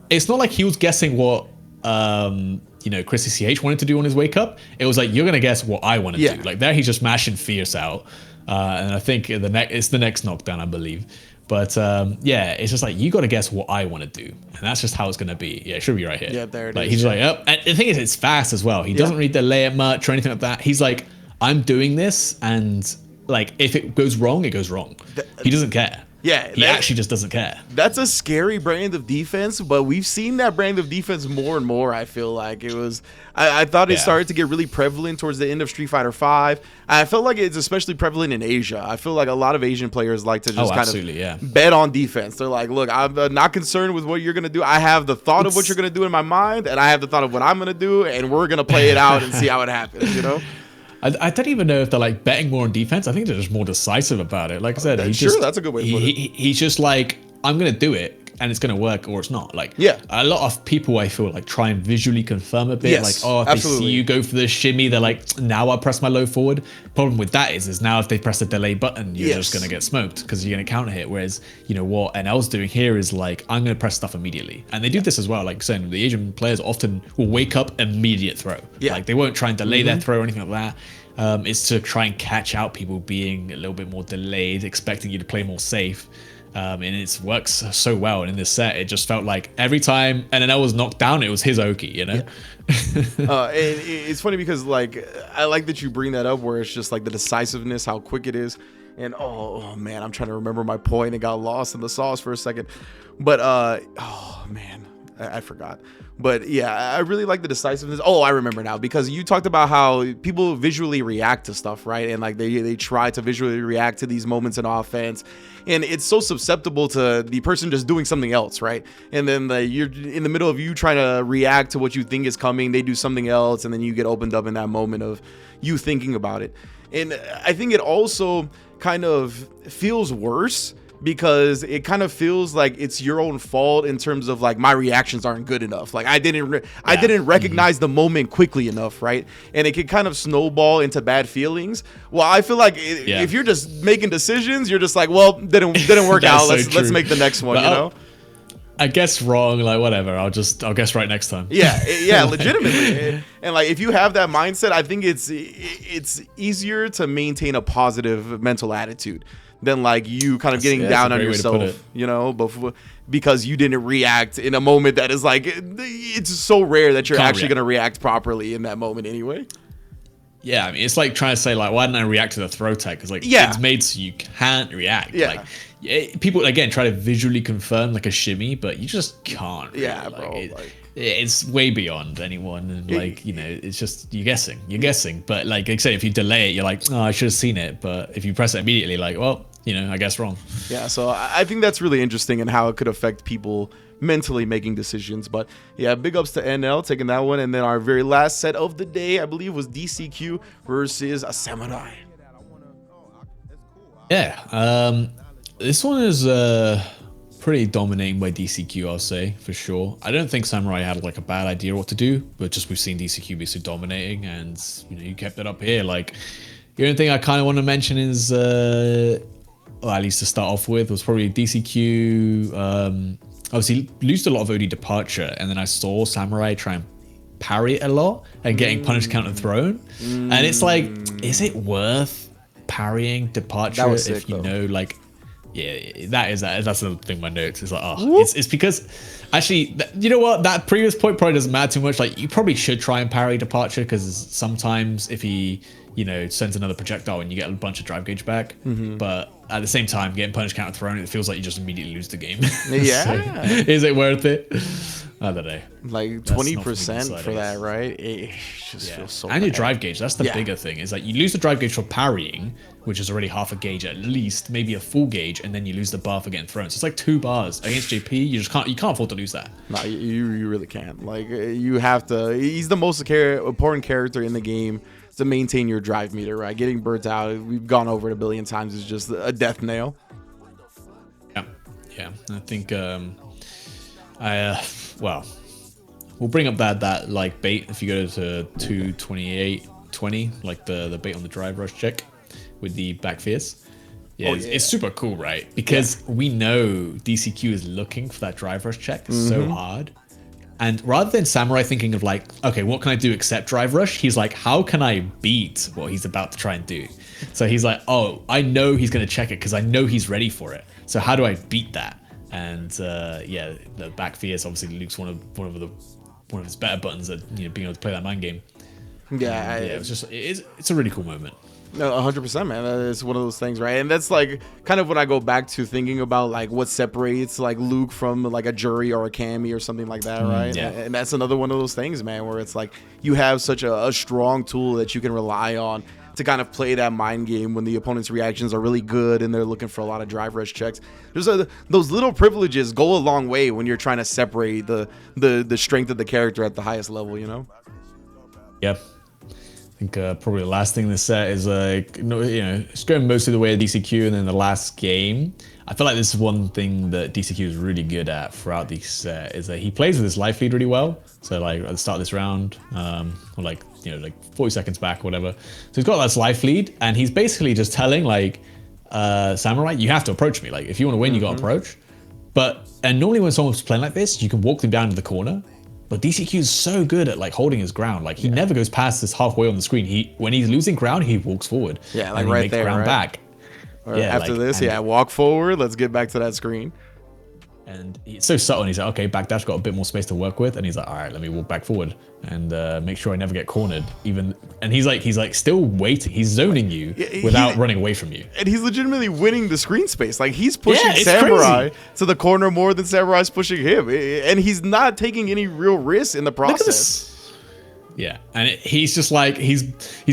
it's not like he was guessing what Chrissy CH wanted to do on his wake up. It was like, you're gonna guess what I want to do. Like there, he's just mashing fierce out, and I think it's the next knockdown, I believe. But it's just like, you got to guess what I want to do, and that's just how it's gonna be. Yeah, it should be right here. Yeah, there it is. He's just like, oh, and the thing is, it's fast as well. He doesn't really delay it much or anything like that. He's like, I'm doing this, and like, if it goes wrong, it goes wrong. He doesn't care. Yeah, he actually just doesn't care. That's a scary brand of defense, but we've seen that brand of defense more and more. I feel like I thought it started to get really prevalent towards the end of Street Fighter V. I felt like it's especially prevalent in Asia. I feel like a lot of Asian players like to just bet on defense. They're like, look, I'm not concerned with what you're going to do. I have the thought of what you're going to do in my mind, and I have the thought of what I'm going to do, and we're going to play it out and see how it happens, I don't even know if they're like betting more on defense. I think they're just more decisive about it. Like I said, that's a good way to put it. He's just like, I'm going to do it, and it's going to work or it's not. Like, a lot of people, I feel like, try and visually confirm a bit. Yes, like, if they see you go for the shimmy, they're like, now I press my low forward. Problem with that is now if they press the delay button, you're just going to get smoked because you're going to counter hit. Whereas, what NL's doing here is like, I'm going to press stuff immediately. And they do this as well. Like saying, the Asian players often will wake up, immediate throw. Yeah. Like they won't try and delay their throw or anything like that. It's to try and catch out people being a little bit more delayed, expecting you to play more safe. And it works so well. And in this set, it just felt like every time NNL was knocked down, it was his Oki, And it's funny because like I like that you bring that up, where it's just like the decisiveness, how quick it is. And oh man, I'm trying to remember my point and got lost in the sauce for a second. But oh man, I forgot. But yeah, I really like the decisiveness. Oh, I remember now, because you talked about how people visually react to stuff, right? And like they try to visually react to these moments in offense, and it's so susceptible to the person just doing something else, right? And then you're in the middle of you trying to react to what you think is coming, they do something else, and then you get opened up in that moment of you thinking about it. And I think it also kind of feels worse, because it kind of feels like it's your own fault in terms of like my reactions aren't good enough. Like I didn't recognize the moment quickly enough, right? And it can kind of snowball into bad feelings. Well, I feel like if you're just making decisions, you're just like, well, didn't work out. Let's make the next one, I guess wrong, like whatever. I'll guess right next time. Yeah, legitimately. And like if you have that mindset, I think it's easier to maintain a positive mental attitude than like you kind of getting down on yourself, because you didn't react in a moment that is like, it's so rare that you're actually going to react properly in that moment anyway. Yeah, I mean, it's like trying to say like, why didn't I react to the throw tag? Because like it's made so you can't react. Yeah. Like people again try to visually confirm like a shimmy, but you just can't. Really. Yeah, bro. It's way beyond anyone, and like it's just you're guessing. But like I say, if you delay it, you're like, oh, I should have seen it. But if you press it immediately, like, well, I guess wrong. Yeah, so I think that's really interesting and how it could affect people mentally making decisions. But yeah, big ups to NL taking that one. And then our very last set of the day, I believe, was DCQ versus a Samurai. Yeah, this one is pretty dominating by DCQ, I'll say, for sure. I don't think Samurai had like a bad idea what to do, but just we've seen DCQ be so dominating, and you kept it up here. Like The only thing I kind of want to mention is, well, at least to start off with, was probably DCQ. Obviously, losed a lot of OD departure, and then I saw Samurai try and parry it a lot and getting punished, counter thrown. And it's like, is it worth parrying departure sick, if you though. know, like, yeah, that's the thing. My notes is like, oh, it's because actually, you know what? That previous point probably doesn't matter too much. Like, you probably should try and parry departure because sometimes if he, you know, sends another projectile and you get a bunch of drive gauge back, but at the same time, getting punished, counter thrown, it feels like you just immediately lose the game. Yeah. So, is it worth it? I don't know. Like That's not for me to 20% decide, for I that, guess. right? It just feels so And your bad. drive gauge, that's the bigger thing, is like you lose the drive gauge for parrying, which is already half a gauge at least, maybe a full gauge, and then you lose the bar for getting thrown. So it's like 2 bars against JP. You can't afford to lose that. No, you really can't. Like, you have to. He's the most important character in the game to maintain your drive meter, right? Getting burnt out, we've gone over it a billion times, is just a death nail. Yeah. I think well, we'll bring up that like bait if you go to 228.20, like the bait on the drive rush check with the back fierce. Yeah, it's super cool, right? Because we know DCQ is looking for that drive rush check so hard. And rather than Samurai thinking of like, okay, what can I do except drive rush? He's like, how can I beat what he's about to try and do? So he's like, oh, I know he's going to check it because I know he's ready for it. So how do I beat that? And yeah, the back fierce obviously Luke's one of his better buttons at, you know, being able to play that mind game. Yeah, it's a really cool moment. No, 100%, man. It's one of those things, right? And that's like kind of when I go back to thinking about like what separates like Luke from like a Jury or a Cammy or something like that, right? Yeah. And that's another one of those things, man, where it's like you have such a strong tool that you can rely on to kind of play that mind game when the opponent's reactions are really good and they're looking for a lot of drive rush checks. Those little privileges go a long way when you're trying to separate the strength of the character at the highest level, you know? Yep. I think probably the last thing in the set is like, you know, it's going mostly the way of DCQ, and then the last game, I feel like this is one thing that DCQ is really good at throughout the set, is that he plays with his life lead really well. So like at the start of this round, or like, you know, like 40 seconds back or whatever. So he's got this life lead, and he's basically just telling like Samurai, you have to approach me. Like if you want to win, you got to approach. And normally when someone's playing like this, you can walk them down to the corner. But DCQ is so good at like holding his ground. Like he never goes past this halfway on the screen. When he's losing ground, he walks forward. Yeah, like and he right makes there, ground right? back. Or after this, walk forward. Let's get back to that screen. And it's so subtle. And he's like, okay, back dash got a bit more space to work with. And he's like, all right, let me walk back forward and make sure I never get cornered. And he's like still waiting. He's zoning you without running away from you. And he's legitimately winning the screen space. Like he's pushing it's Samurai crazy. to the corner more than Samurai's pushing him. And he's not taking any real risks in the process. Yeah, and he's just like he's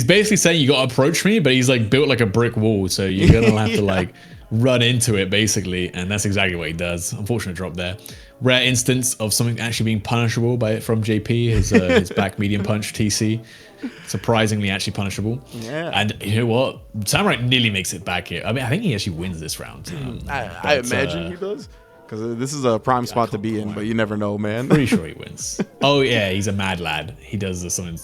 basically saying you got to approach me, but he's like built like a brick wall, so you're gonna have to like run into it basically, and that's exactly what he does. Unfortunate drop there. Rare instance of something actually being punishable from JP. His back medium punch TC, surprisingly actually punishable. Yeah. And you know what? Samurai nearly makes it back here. I mean, I think he actually wins this round. I imagine he does. Because this is a prime spot to be in, but you never know, man. Pretty sure he wins. Oh yeah, he's a mad lad. He does something.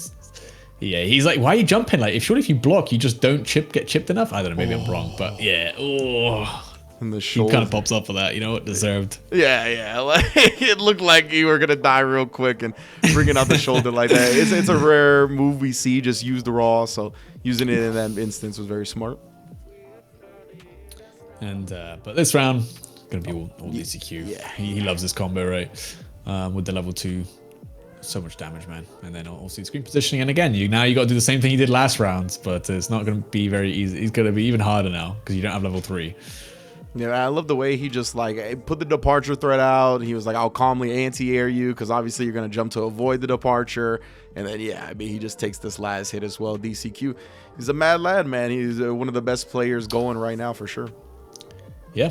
Yeah, he's like, why are you jumping? Like, surely if you block, you just don't get chipped enough. I don't know, maybe I'm wrong, but yeah. And the He shoulder. kind of pops up for that. You know what? Deserved. Yeah. Like, it looked like you were gonna die real quick, and bringing out the shoulder like that. It's a rare move we see just used raw, so using it in that instance was very smart. And but this round gonna be all DCQ. Yeah. He loves this combo, right? With the level 2, so much damage, man. And then also screen positioning. And again, you got to do the same thing he did last round, but it's not gonna be very easy. It's gonna be even harder now because you don't have level 3. Yeah, I love the way he just like put the departure threat out. He was like, I'll calmly anti-air you because obviously you're gonna jump to avoid the departure. And then he just takes this last hit as well. DCQ, he's a mad lad, man. He's one of the best players going right now for sure. Yeah.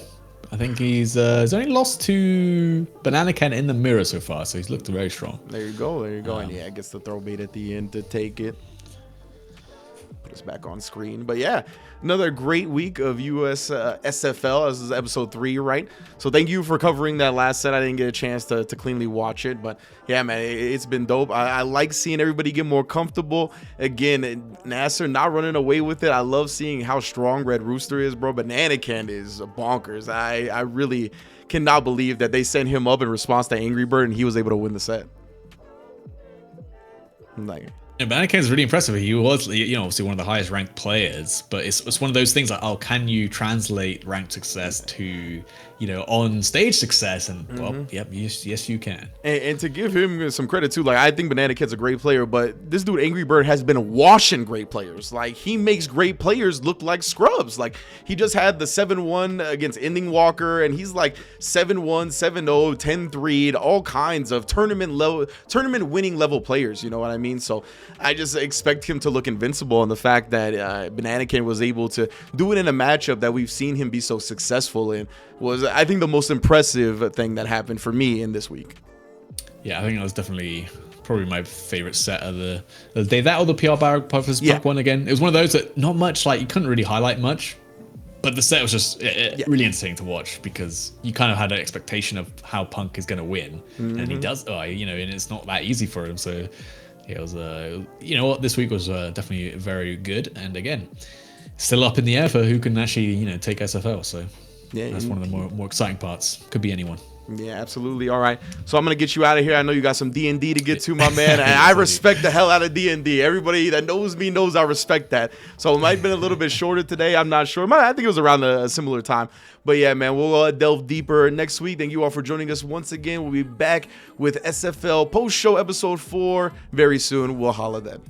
I think he's only lost to Banana Ken in the mirror so far, so he's looked very strong. There you go. And gets the throw bait at the end to take it. this back on screen. But yeah, another great week of US SFL. This is episode 3, right? So thank you for covering that last set. I didn't get a chance to cleanly watch it, but yeah, man, it's been dope. I like seeing everybody get more comfortable. Again, Nasser not running away with it. I love seeing how strong Red Rooster is, bro. Banana Can is bonkers. I really cannot believe that they sent him up in response to Angry Bird and he was able to win the set. Like, yeah, Banana is really impressive. He was, obviously one of the highest ranked players, but it's one of those things like, oh, can you translate ranked success to, on stage success? And well, yep, yes, you can. And to give him some credit too, like I think Banana Kid's a great player, but this dude Angry Bird has been washing great players. Like he makes great players look like scrubs. Like he just had the 7-1 against Ending Walker, and he's like 7-1, 7-0, 10-3, all kinds of tournament winning level players. You know what I mean? So I just expect him to look invincible, and the fact that Banana Kid was able to do it in a matchup that we've seen him be so successful in was, I think, the most impressive thing that happened for me in this week. Yeah, I think that was definitely probably my favorite set of the day. That or the PR Barrow's Punk one again. It was one of those that not much, like you couldn't really highlight much, but the set was just really entertaining to watch because you kind of had an expectation of how Punk is going to win, and he does, and it's not that easy for him. So it was, this week was definitely very good, and again, still up in the air for who can actually, take SFL. So yeah, that's one of the more exciting parts. Could be anyone. Yeah, absolutely. All right, so I'm gonna get you out of here. I know you got some D&D to get to, my man, and I respect the hell out of D&D. Everybody that knows me knows I respect that. So it might have been a little bit shorter today. I'm not sure. I think it was around a similar time. But yeah, man, we'll delve deeper next week. Thank you all for joining us once again. We'll be back with SFL post-show episode 4 very soon. We'll holla then.